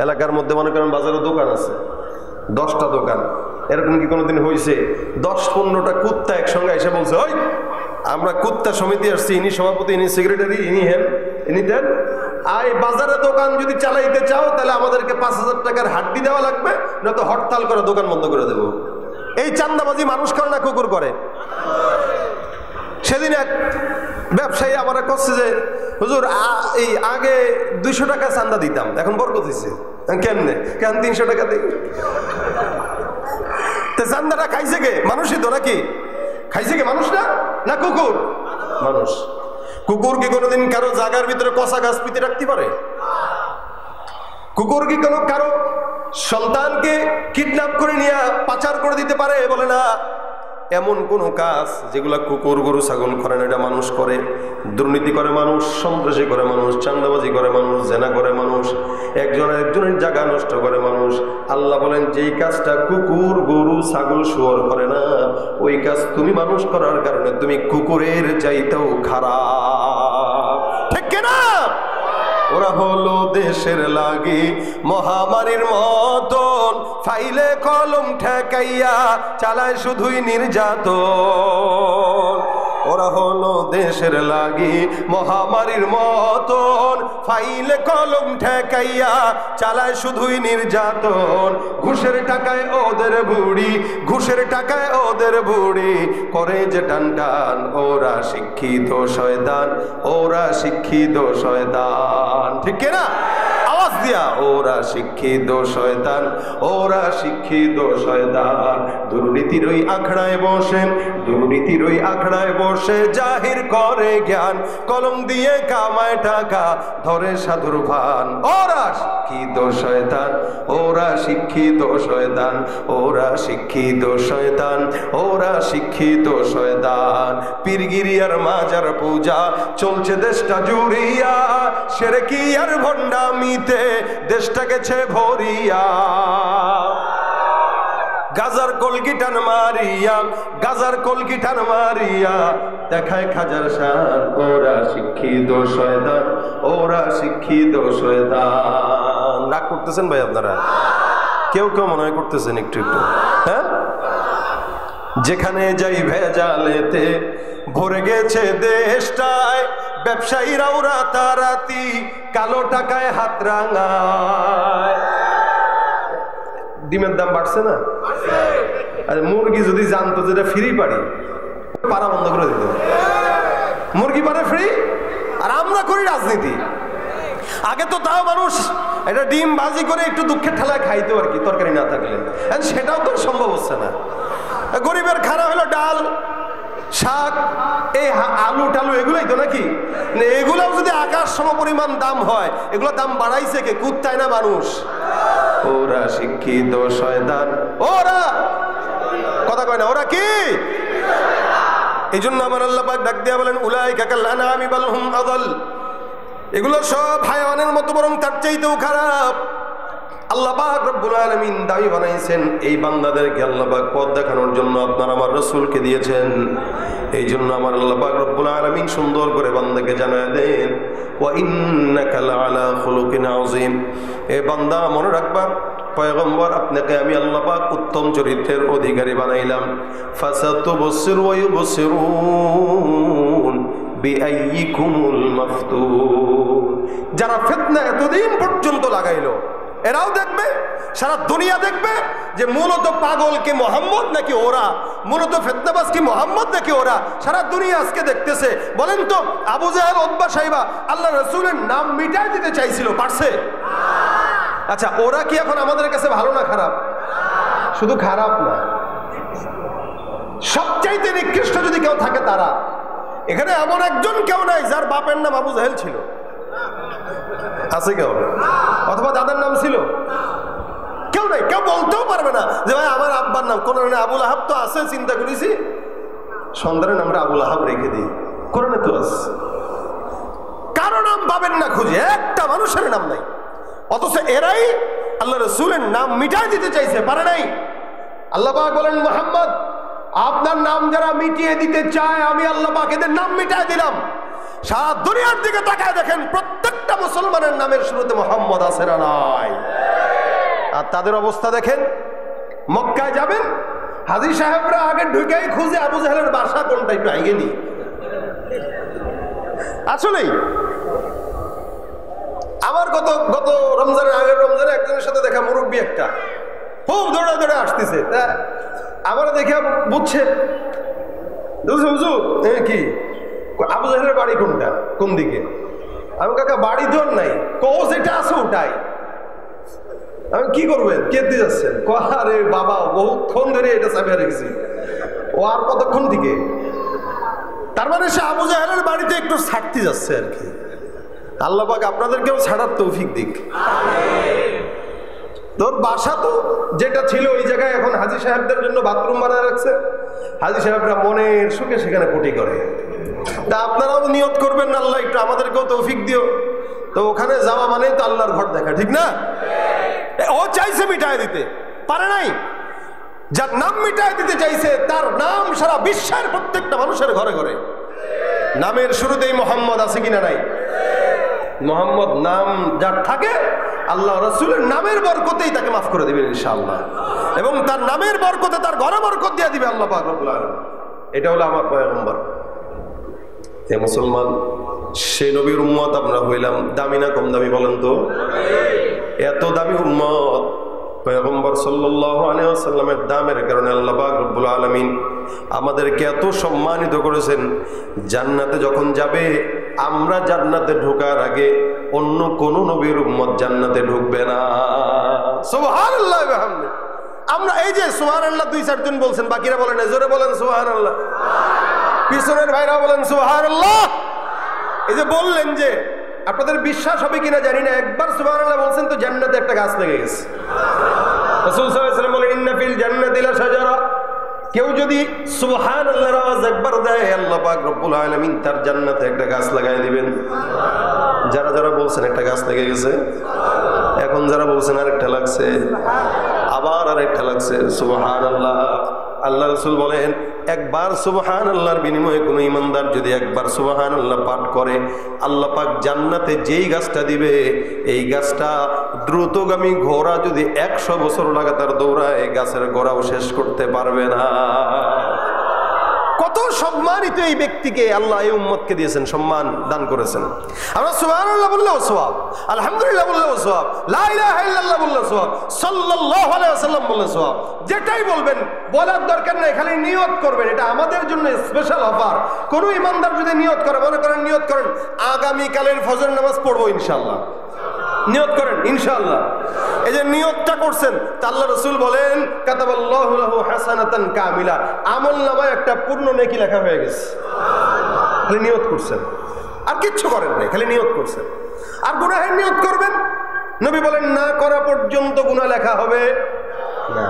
এলাকার মধ্যে মনে করেন বাজারে দোকান আছে, 10টা দোকান, এরকম কি কোনোদিন হয়েছে 10-15টা কুত্তা একসঙ্গে এসে বলছে, ওই আমরা কুত্তা সমিতি আসছি, ইনি সভাপতি, ইনি সেক্রেটারি, ইনি হেন, ইনি দেন, এই বাজারে দোকান যদি চালাইতে চাও তাহলে আমাদেরকে 5000 টাকার হাড্ডি দেওয়া লাগবে, নয়তো হরতাল করে দোকান বন্ধ করে দেব। এই চাঁদাবাজি মানুষ করে না কুকুর করে? সেদিন এক ব্যবসায়ী আমার করছে যে, হুজুর এই আগে 200 টাকা চাঁদা দিতাম, এখন বরকত হয়েছে। কেমনে? কেন 300 টাকা দিই? চাঁদাটা খাইছে কে? মানুষই তো নাকি? খাইছে কে? মানুষ না? না কুকুর? মানুষ। কুকুর কি কোনোদিন কারো জায়গার ভিতরে কষা গাছ পিতে রাখতে পারে? কুকুর কি কারো সন্তানকে কিডন্যাপ করে নিয়ে পাচার করে দিতে পারে? বলে না। এমন কোন কাজ যেগুলা কুকুর গরু ছাগল করে না, এটা মানুষ করে। দুর্নীতি করে মানুষ, সন্ত্রাসী করে মানুষ, চাঁদাবাজি করে মানুষ, জেনা করে মানুষ, একজনের জায়গা নষ্ট করে মানুষ। আল্লাহ বলেন যেই কাজটা কুকুর গরু ছাগল শুয়োর করে না, ওই কাজ তুমি মানুষ করার কারণে তুমি কুকুরের চাইতেও খারাপ। ঠিক কিনা? ওরা হলো দেশের লাগি মহামারীর মতন, ফাইলে কলম ঠেকাইয়া চালায় শুধুই নির্যাতন। ওরা হলো দেশের লাগি মহামারীর মতন, ফাইলে কলম ঠেকাইয়া চালায় শুধুই নির্যাতন। ঘুষের টাকায় ওদের বুড়ি, ঘুষের টাকায় ওদের বুড়ি, করে যে টান টান। ওরা শিক্ষিত শয়তান, ওরা শিক্ষিত শয়তান। ঠিক না? আওয়াজ দিয়া, ওরা শিক্ষিত শয়তান, ওরা শিক্ষিত শয়তান। দুর্নীতির ওই আখড়ায় বসে, দুর্নীতির ওই আখড়ায় বসে জাহির করে জ্ঞান, কলম দিয়ে কামায় টাকা, ধরে সাধুর ভান। ওরা শিক্ষিত শয়তান, ওরা শিক্ষিত শয়তান, ওরা শিক্ষিত শয়তান, ওরা শিক্ষিত শয়তান। পীরগিরি আর মাজার পূজা চলছে দেশটা জুড়িয়া, শিরকি আর ভণ্ডামিতে দেশটা গেছে ভরিয়া। গাজার কলগিটান মারিয়া, গাজার কলগিটান মারিয়া দেখায় খাজার শান। ওরা শিক্ষিত শয়তান, ওরা শিক্ষিত শয়তান। রাগ করতেছেন ভাই আপনারা? কেউ কেউ মনে হয় করতেছেন একটু একটু। হ্যাঁ, যেখানে যাই ভেজালেতে ভরে গেছে দেশটায়, ব্যবসায়ীরাও রাতারাতি কালো টাকায় হাত রাঙায়। ডিমের দাম বাড়ছে না? আরে মুরগি যদি জানতো যেটা ফ্রি পারি, পাড়া বন্ধ করে দিত। মুরগি পারে ফ্রি, আর আমরা করি রাজনীতি। আগে তো তাও মানুষ এটা ডিম বাজি করে একটু দুঃখের ঠেলায় খাইতো আর কি, তরকারি না থাকলে। সেটাও তো সম্ভব হচ্ছে না। গরিবের খানা হলো ডাল, শাক, এই আলু টালু এগুলোই তো নাকি? এগুলাও যদি আকাশ সমপরিমাণ দাম হয়, এগুলো দাম বাড়াইছে কে? কুত্তায় না মানুষ? ওরা শিক্ষিত শয়তান, ওরা কথা কয় না, ওরা কি? এই জন্য আমার আল্লাহ পাক ডাক দিয়া বলেন উলাইকা কাল আনআমি বাল হুম আযাল, এগুলো সব হায়াওয়ানের মতো, বরং তার চাইতেও খারাপ। আল্লাহ পাক রব্বুল আলামিন দাবি বানাইছেন এই বান্দাদেরকে আল্লাহ পাক পথ দেখানোর জন্য আপনার আমার রাসূলকে দিয়েছেন। এই জন্য আমার আল্লাহ পাক রব্বুল আলামিন সুন্দর করে বান্দাকে জানায় দেন ওয়া ইন্নাকা লাআলা খুলুকিন আযীম। এ বান্দা মনে রাখবা, পয়গম্বর আপনাকে আমি আল্লাহ পাক উত্তম চরিত্রের অধিকারী বানাইলাম। ফাসাতুবসিরু ওয়া ইউবসিরুন বিআইয়িকুমুল মাফতুন, যারা ফিতনা এতদিন পর্যন্ত লাগাইলো এরাও দেখবে, সারা দুনিয়া দেখবে যে মূলত পাগল কি মোহাম্মদ নাকি ওরা, মূলত ফিতনাবাজ কি মোহাম্মদ নাকি ওরা। সারা দুনিয়া আজকে দেখতেছে। বলেন তো, আবু জাহেল, উতবা, সাইবা আল্লাহ রাসূলের নাম মিটাই দিতে চাইছিল, পারছে? আচ্ছা, ওরা কি এখন আমাদের কাছে ভালো না খারাপ? শুধু খারাপ না, সবচাইতে নিকৃষ্ট যদি কেউ থাকে তারা। এখানে এমন একজন কেউ নাই যার বাপের নাম আবু জাহেল ছিল, আছে কেউ? অথবা দাদার নাম ছিল? কেউ নাই। কেউ বলতেও পারবে না যে ভাই আমার আব্বার নাম কোন আবুল আহাব তো আছে, চিন্তা করেছি সন্তানের নামটা আবুল আহাব রেখে দিই, কোরআনে তো আছে। কারো নাম পাবেন না খুঁজে, একটা মানুষের নাম নাই। অথচ এরাই আল্লাহ রাসূলের নাম মিটাই দিতে চাইছে, পারে নাই। আল্লাহ পাক বলেন মুহাম্মদ, আপনার নাম যারা মিটিয়ে দিতে চায় আমি আল্লাহ পাক এদের নাম মিটাই দিলাম। সারা দুনিয়ার দিকে তাকায় দেখেন, প্রত্যেকটা মুসলমানের নামের শুরুতে মোহাম্মদ আছে না নাই? আর তাদের অবস্থা দেখেন, মক্কায় যাবেন, হাজী সাহেবরা আগে ঢুকেই খুঁজে আবু জাহেলের বাসা কোনটা, একটু আগে নি। আসলেই আমার গত রমজানের আগের রমজানে একজনের সাথে দেখা, মুরব্বী একটা, খুব দৌড়ে দৌড়ে আসতেছে। তা আমার দেখে বুঝছে হুজুর কি আবু জাহেলের বাড়ি কোনটা, কোন দিকে? আমি কাকা বাড়ি তো নাই, কস এটা আছে ওটাই। আমি কি করবেন, কেটে যাচ্ছেন? আরে বাবা বহুক্ষণ ধরে এটা চাপিয়ে রেখেছি, ও আর কতক্ষণ থেকে। তার মানে সে আবু জাহেলের বাড়িতে একটু ছাড়তে যাচ্ছে আর কি। আল্লাহ পাক আপনাদেরকেও ছাড়ার তৌফিক দিক। তোর বাসা তো যেটা ছিল ওই জায়গায় এখন হাজী সাহেবদের জন্য বাথরুম বানায় রাখছে। হাজী সাহেবরা মনের সুখে সেখানে পটি করে। তা আপনারাও নিয়ত করবেন না আল্লাহ একটু আমাদেরকেও তৌফিক দিও। তো ওখানে যাওয়া মানে তো আল্লাহর ঘর দেখা, ঠিক না? ও চাইছে মিটায় দিতে, পারে নাই। যার নাম মিটায় দিতে চাইছে তার নাম সারা বিশ্বের প্রত্যেকটা মানুষের ঘরে ঘরে। নামের শুরুতেই মোহাম্মদ আছে কিনা নাই? মোহাম্মদ নাম যার থাকে, আল্লাহ রাসূলের নামের বরকতেই তাকে মাফ করে দিবেন ইনশাআল্লাহ, এবং তার নামের বরকতে তার ঘরে বরকত দিয়ে দিবে আল্লাহ পাক রব্বুল আলামিন। এটা হলো আমার পয়গম্বর। এ মুসলমান, সেই নবীর উম্মত আমরা হইলাম। দামি না কম দামি বলেন তো? এত দামি উম্মত পয়গম্বর সাল্লাল্লাহু আলাইহি ওয়াসাল্লামের দামের কারণে আল্লাহ পাক রব্বুল আলামিন আমাদেরকে এত সম্মানিত করেছেন। জান্নাতে যখন যাবে, আমরা জান্নাতে ঢোকার আগে অন্য কোন নবীর উম্মত জান্নাতে ঢুকবে না। সুবহানাল্লাহ ওয়া বিহামদিহি। আমরা এই যে সুবহানাল্লাহ 2-4 জন বলছেন, বাকিরা বলেন, জোরে বলেন সুবহানাল্লাহ। পিছনের ভাইরা বলেন সুবহানাল্লাহ। এই যে বললেন, যে আপনাদের বিশ্বাস হবে কিনা জানি না, একবার সুবহানাল্লাহ বলছেন তো জান্নাতে একটা গাছ লেগে গেছে। রাসূল সাল্লাল্লাহু আলাইহি ওয়াসাল্লাম বলেন, ইন্না ফিল জান্নাতি লা শাজারা। কেউ যদি সুবহানাল্লাহর আওয়াজ একবার দেয়, আল্লাহ পাক রব্বুল আলামিন তার জান্নাতে একটা গাছ লাগায় দিবেন। যারা যারা বলছেন একটা গাছ লেগে গেছে, এখন যারা বলছেন আরেকটা লাগছে, আবার আরেকটা লাগছে। সুবহানাল্লাহ। আল্লাহ রাসূল বলেন, একবার সুবহানাল্লাহর বিনিময়ে কোনো ইমানদার যদি একবার সুবহানাল্লাহ পাঠ করে, আল্লাহ পাক জান্নাতে যেই গাছটা দিবে, এই গাছটা দ্রুতগামী ঘোড়া যদি 100 বছর লাগাতার দৌড়ায়, গাছের গোড়াও শেষ করতে পারবে না। কত সম্মানিত এই ব্যক্তিকে আল্লাহ এই উম্মতকে দিয়েছেন, সম্মান দান করেছেন। আমরা সুবহানাল্লাহ বললেও সওয়াব, আলহামদুলিল্লাহ বললেও সওয়াব, লা ইলাহা ইল্লাল্লাহ বললেও সওয়াব, সাল্লাল্লাহু আলাইহি ওয়াসাল্লাম বললেও সওয়াব। যেটাই বলবেন বলার দরকার নেই, খালি নিয়ত করবেন। এটা আমাদের জন্য স্পেশাল অফার। কোন ইমানদার যদি নিয়ত করে, মনে করেন নিয়ত করেন আগামী কালের ফজর নামাজ পড়বো ইনশাআল্লাহ, নিয়ত করেন ইনশাআল্লাহ। এই যে নিয়তটা করছেন, তা আল্লাহ রাসূল বলেন কাতাবাল্লাহু লাহু হাসানাতান কামিলা, আমলনামায় একটা পূর্ণ নেকি লেখা হয়ে গেছে। খালি নিয়ত করছেন, আর কিচ্ছু করেন নাই, খালি নিয়ত করছেন। আর গুনাহের নিয়ত করবেন, নবী বলেন না করা পর্যন্ত গুনাহ লেখা হবে না।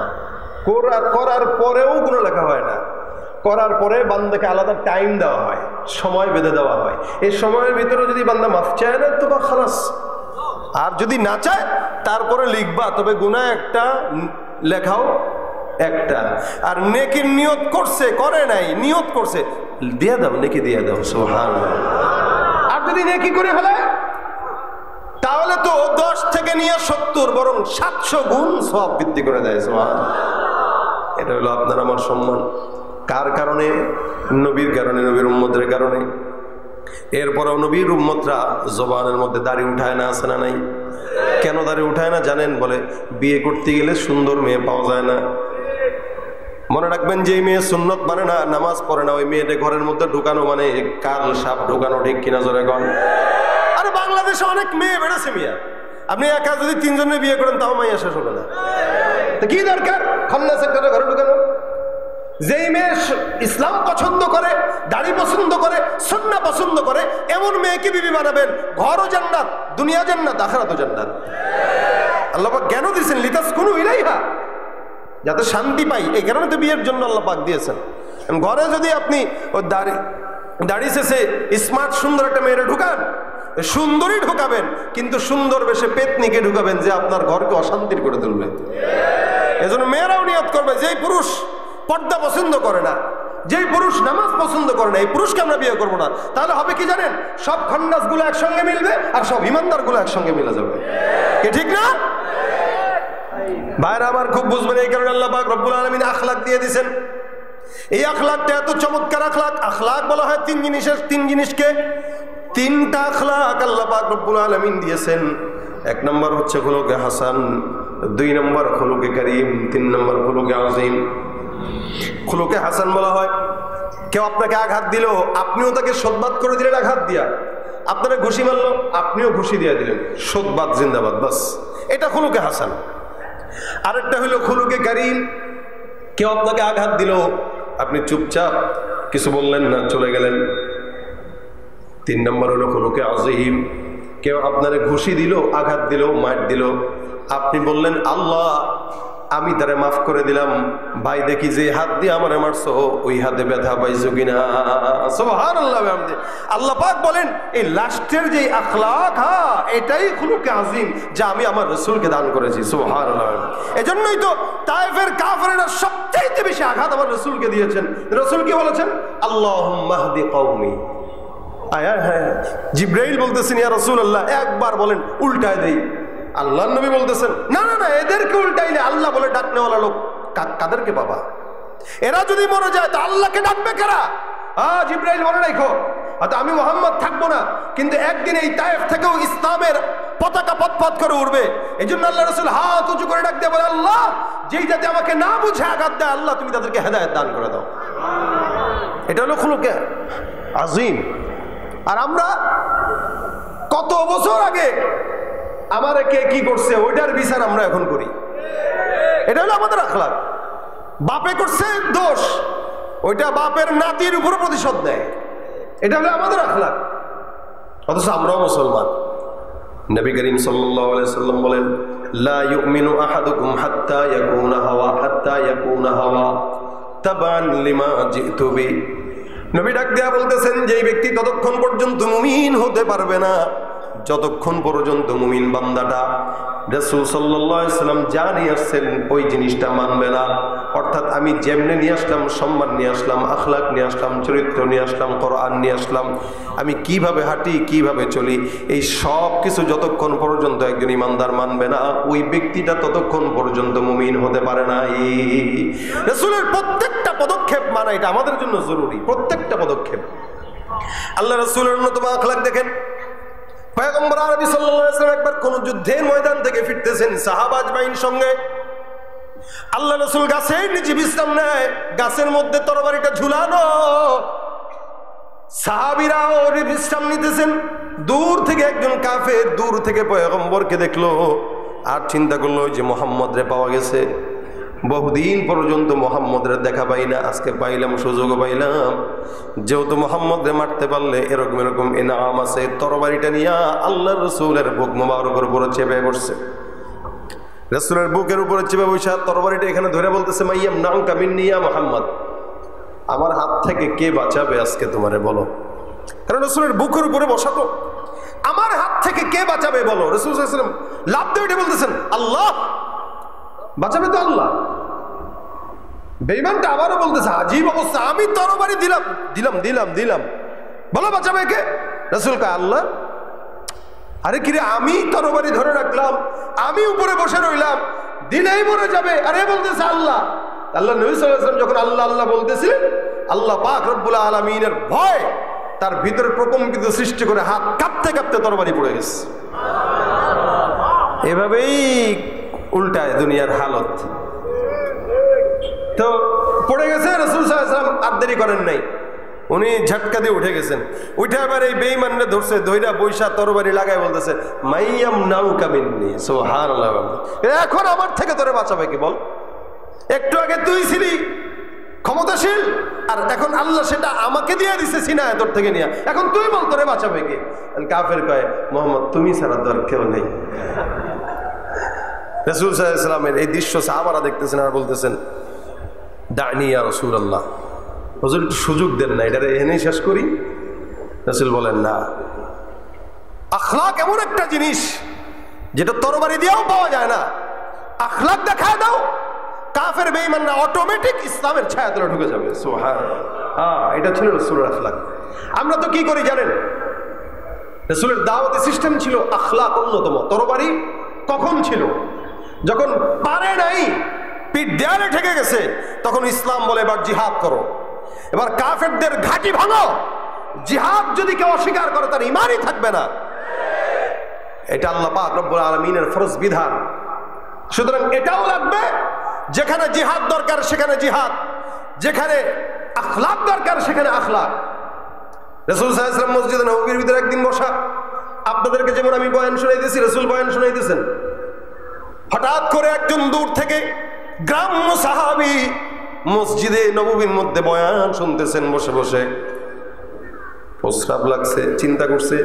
করার পরেও গুনাহ লেখা হয় না, করার পরে বান্দাকে আলাদা টাইম দেওয়া হয়, সময় বেঁধে দেওয়া হয়। এই সময়ের ভিতরে যদি বান্দা মাফ চায় না তো বা খালাস, আর যদি না চায় তারপরে লিখবা, তবে গুনাহ একটা লেখাও একটা। আর নেকির নিয়ত করছে, করে নাই, নিয়ত করছে, দিয়ে দাও, নেকি দিয়ে দাও, সুবহানাল্লাহ। আর যদি নেকি করে ফেলে তাহলে তো 10 থেকে নিয়ে 70 বরং 700 গুণ সওয়াব বৃদ্ধি করে দেয়, সুবহানাল্লাহ। এটা হলো আপনার আমার সম্মান। কার কারণে? নবীর কারণে, নবীর উম্মতের কারণে। এরপরেও নবীর উম্মতরা জবানের মধ্যে দাড়ি উঠায় না, আছে না নাই? কেন দাড়ি উঠায় না জানেন? বলে বিয়ে করতে গেলে সুন্দর মেয়ে পাওয়া যায় না। মনে রাখবেন, যে মেয়ে সুন্নত মানে না, নামাজ পড়ে না, ওই মেয়েটা ঘরের মধ্যে ঢুকানো মানে কাল সাপ ঢুকানো, ঠিক কিনা জোরে কন? আরে বাংলাদেশে অনেক মেয়ে বেড়েছে মিয়া, আপনি একা যদি 3 জনের বিয়ে করেন তাও মাইয়া শেষ হবে না। তো কি দরকার খান্নাস একটা ঘরে ঢুকানো? যেই মেয়ে ইসলাম পছন্দ করে, দাড়ি পছন্দ করে, সুন্নাহ পছন্দ করে, এমন মেয়েকে বিবি বানাবেন, ঘরও জান্নাত, দুনিয়া জান্নাত, আখিরাতও জান্নাত। আল্লাহ পাক জ্ঞান দিয়েছেন লিতাসকুনু ইলাইহা, যাতে শান্তি পাই। এই কারণে তো বিয়ের জন্য আল্লাহ পাক দিয়েছেন। ঘরে যদি আপনি ও দাড়ি শেষে স্মার্ট সুন্দর একটা মেয়েরে ঢুকান, সুন্দরই ঢুকাবেন, কিন্তু সুন্দর বেশে পেতনিকে ঢুকাবেন যে আপনার ঘরকে অশান্তির করে তুলবে। এজন্য মেয়েরাও নিয়ত করবে, যেই পুরুষ পর্দা পছন্দ করে না, যেই পুরুষ নামাজ পছন্দ করে না, এই পুরুষকে আমরা বিয়ে করবো না। তাহলে হবে কি জানেন? সব খন্নাসগুলো একসঙ্গে মিলবে আর সব ইমানদারগুলো একসঙ্গে মিলে যাবে। কি ঠিক না ভাইরা আমার? খুব বুঝবেন। এই কারণে আল্লাহ পাক রব্বুল আলামিন আখলাক দিয়ে দিয়েছেন। এই আখলাকটা এত চমৎকার আখলাক। আখলাক বলা হয় 3 জিনিসকে, 3টা আখলাক আল্লাহ পাক রব্বুল আলামিন দিয়েছেন। 1 নম্বর হচ্ছে খুলুকে হাসান, 2 নম্বর খুলুকে কারীম, 3 নম্বর খুলুকে আযীম। খুলুকে হাসান বলা হয়, কেউ আপনাকে আঘাত দিল, আপনিও তাকে সদবাদ করে দিলেন আঘাত দিয়া। আপনারা ঘুষি মারলো, আপনিও ঘুষি দিয়ে দিলেন, সদবাদ জিন্দাবাদ, বাস, এটা খুলুকে হাসান। আরেকটা হলো খুলুকে কারীম, কেউ আপনাকে আঘাত দিল, আপনি চুপচাপ কিছু বললেন না, চলে গেলেন। 3 নম্বর হলো খুলুকে আযীম, কেউ আপনারে ঘুষি দিল, আঘাত দিল, মার দিল, আপনি বললেন আল্লাহ আমি তারে মাফ করে দিলাম, ভাই দেখি যে হাত দিয়ে আমারে মারছো ওই হাতে ব্যথা পাইছো কিনা। সুবহানাল্লাহ। আল্লাহ পাক বলেন এই লাস্টের যে আখলাক, এটাই খুলুকে আযীম, যা আমি আমার রাসূলকে দান করেছি। সুবহানাল্লাহ। এজন্যই তো তায়েফের কাফেররা সবচেয়ে বেশি আঘাত আমার রাসূলকে দিয়েছেন। রাসূল কি বলেছেন? আল্লাহুম্মা হদি কওমি। জিবরাইল বলতেছেন ইয়া রাসূলুল্লাহ, একবার বলেন উল্টায় দেই। আল্লাহর নবী বলতেছেন না না না, এদেরকে উল্টাইলে আল্লাহ বলে ডাকনেওয়ালা লোক কাদেরকে পাবা? এরা যদি মরে যায় তো আল্লাহকে ডাকবে কারা? জিবরাইল মনে রাখো, হয়তো আমি মুহাম্মদ থাকবো না, কিন্তু একদিন এই তায়েফ থেকেও ইসলামের পতাকা পথ করে উঠবে। এই জন্য আল্লাহ রাসূল হাত উঁচু করে ডাক দিয়ে বলে, আল্লাহ যেই যাতে আমাকে না বুঝে আঘাত দেয়, আল্লাহ তুমি তাদেরকে হেদায়েত দান করে দাও। এটা হলো খুলুকে আযীম। আর আমরা কত বছর আগে আমারে কে কি করছে ওইটার বিচার আমরা এখন করি। এটা হলো আমাদের আখলাক। বাপে করছে দোষ, ওইটা বাপের নাতির উপর প্রতিশোধ দেয়। এটা হলো আমাদের আখলাক। অথচ আমরাও মুসলমান। নবী করিম সাল্লাল্লাহু আলাইহি সাল্লাম বলেন, লা ইউমিনু আহাদুকুম হাত্তা ইয়াকুনা হাওয়া তাবান লিমা জিতু বি। নবী ডাক দেয়া বলতেছেন, যেই ব্যক্তি ততক্ষণ পর্যন্ত মুমিন হতে পারবে না যতক্ষণ পর্যন্ত মুমিন বান্দাটা রাসূল সাল্লাল্লাহু আলাইহি সাল্লাম যা নিয়ে আসছেন ওই জিনিসটা মানবে না। অর্থাৎ আমি যেমনে নিয়ে আসলাম, সম্মান নিয়ে আসলাম, আখলাক নিয়ে আসলাম, চরিত্র নিয়ে আসলাম, কোরআন নিয়ে আসলাম, আমি কিভাবে হাঁটি, কিভাবে চলি, এই সব কিছু যতক্ষণ পর্যন্ত একজন ইমানদার মানবে না, ওই ব্যক্তিটা ততক্ষণ পর্যন্ত মুমিন হতে পারে না। রাসূলের প্রত্যেকটা পদক্ষেপ মানা এটা আমাদের জন্য জরুরি, প্রত্যেকটা পদক্ষেপ। আল্লাহ রাসূলের অন্যতম আখলাক দেখেন, পয়গম্বর আরবি সাল্লাল্লাহু আলাইহি ওয়াসাল্লাম একবার কোন যুদ্ধের ময়দান থেকে ফিরতেছেন সাহাবা আজমাইন সঙ্গে। আল্লাহ রাসূল গাছের নিচে বিশ্রাম নেয়, গাছের মধ্যে তরবারিটা ঝুলানো, সাহাবীরাও বিশ্রাম নিতেছেন। দূর থেকে একজন কাফের দূর থেকে পয়গম্বরকে দেখলো আর চিন্তা করলো যে মোহাম্মদ রে পাওয়া গেছে, বহুদিন পর্যন্ত মোহাম্মদের দেখা পাই না, আজকে পাইলাম, সুযোগ পাইলাম, যেহেতু মোহাম্মদরে মারতে পারলে এরকম এরকম ইনাম আছে। তরবারিটা নিয়ে আল্লাহ রসুলের বুক মোবারকের উপরে চেপে বসছে, রসুলের বুকের উপরে চেপে বসে তরবারিটা এখানে ধরে বলতেছে, মাইয়াম নাম কামিন নিয়া মোহাম্মদ, আমার হাত থেকে কে বাঁচাবে আজকে তোমারে বলো। কারণ রসুলের বুকের উপরে বসা তো, আমার হাত থেকে কে বাঁচাবে বলো। রসুল সাল্লাল্লাহু আলাইহি ওয়াসাল্লাম লাফ দিয়ে উঠে বলতেছেন, আল্লাহ বাঁচাবে তো আল্লাহ। বেঈমানটা আবারও বলতেছে, আজীব অবস্থা, আমি তরবারি দিলাম দিলাম দিলাম দিলাম, বলো বাঁচাবে কে? রাসূল কয়, আল্লাহ। আরে কিরে, আমি তরবারি ধরে রাখলাম, আমি উপরে বসে রইলাম, দিলেই মরে যাবে, আরে বলতেছে আল্লাহ। আল্লাহ নবী সাল্লাল্লাহু আলাইহি ওয়াসাল্লাম যখন আল্লাহ আল্লাহ বলতেছিলেন, আল্লাহ পাক রব্বুল আলামিনের ভয় তার ভিতরে প্রকম্পিত সৃষ্টি করে হাত কাঁপতে কাঁপতে তরবারি পড়ে গেছে। এভাবেই উল্টায় দুনিয়ার হালত। তো পড়ে গেছে, রাসূল সাল্লাল্লাহু আলাইহি ওয়াসাল্লাম আর দেরি করেন নাই, উনি ঝটকা দিয়ে উঠে গেছেন। উঠে আবার এই বেঈমানরে ধরছে, ধইরা বৈশা তরবারি লাগায় বলতেছে, মাইয়াম নাউকা মিন্নি, সুবহানাল্লাহ, এখন আমার থেকে তোরে বাঁচাবে কি বল? একটু আগে তুই ছিলি ক্ষমতাশীল, আর এখন আল্লাহ সেটা আমাকে দিয়ে দিছে সিনায় তোর থেকে নিয়ে, এখন তুই বল তোরে বাঁচাবে কি? কাফের কয়, মুহাম্মদ তুমি ছাড়া তোর কেউ নেই। রাসূল সাল্লাল্লাহু আলাইহি ওয়াসাল্লামের এই দৃশ্য সাহাবারা দেখতেছেন আর বলতেছেন, দানি ইয়া রাসূলুল্লাহ, হুজুর একটু সুযোগ দেন না, এটা এখানেই শেষ করি। রাসূল বলেন, না, আখলাক এমন একটা জিনিস যেটা তরবারি দিয়েও পাওয়া যায় না, আখলাক দেখায় দাও, কাফের বেঈমানরা অটোমেটিক ইসলামের ছায়াতলে ঢুকে যাবে। সুবহানাল্লাহ, হ্যাঁ, এটা ছিল রাসূলের আখলাক। আমরা তো কি করি জানেন, রাসূলের দাওয়াতি সিস্টেম ছিল আখলাক অন্যতম। তরবারি কখন ছিল? যখন পারে নাই, পিঠ দেয়ালে ঠেকে গেছে, তখন ইসলাম বলে এবার জিহাদ করো, এবার কাফেরদের ঘাঁটি ভাঙো। জিহাদ যদি কেউ অস্বীকার করে তার ঈমানই থাকবে না। এটা আল্লাহ পাক রব্বুল আলামিনের ফরজ বিধান। সুতরাং এটাও লাগবে, যেখানে জিহাদ দরকার সেখানে জিহাদ, যেখানে আখলাক দরকার সেখানে আখলাক। রাসূল সাল্লাল্লাহু আলাইহি ওয়াসাল্লাম মসজিদে নববীর ভিতরে একদিন বসা, আপনাদেরকে যেমন আমি বয়ান শুনাইতেছি, রাসূল বয়ান শুনাইতেছেন। হঠাৎ করে একজন দূর থেকে গ্রাম্য সাহাবী মসজিদে নববীর মধ্যে বয়ান শুনতেছেন, বসে বসে প্রস্রাব লাগছে, চিন্তা করছে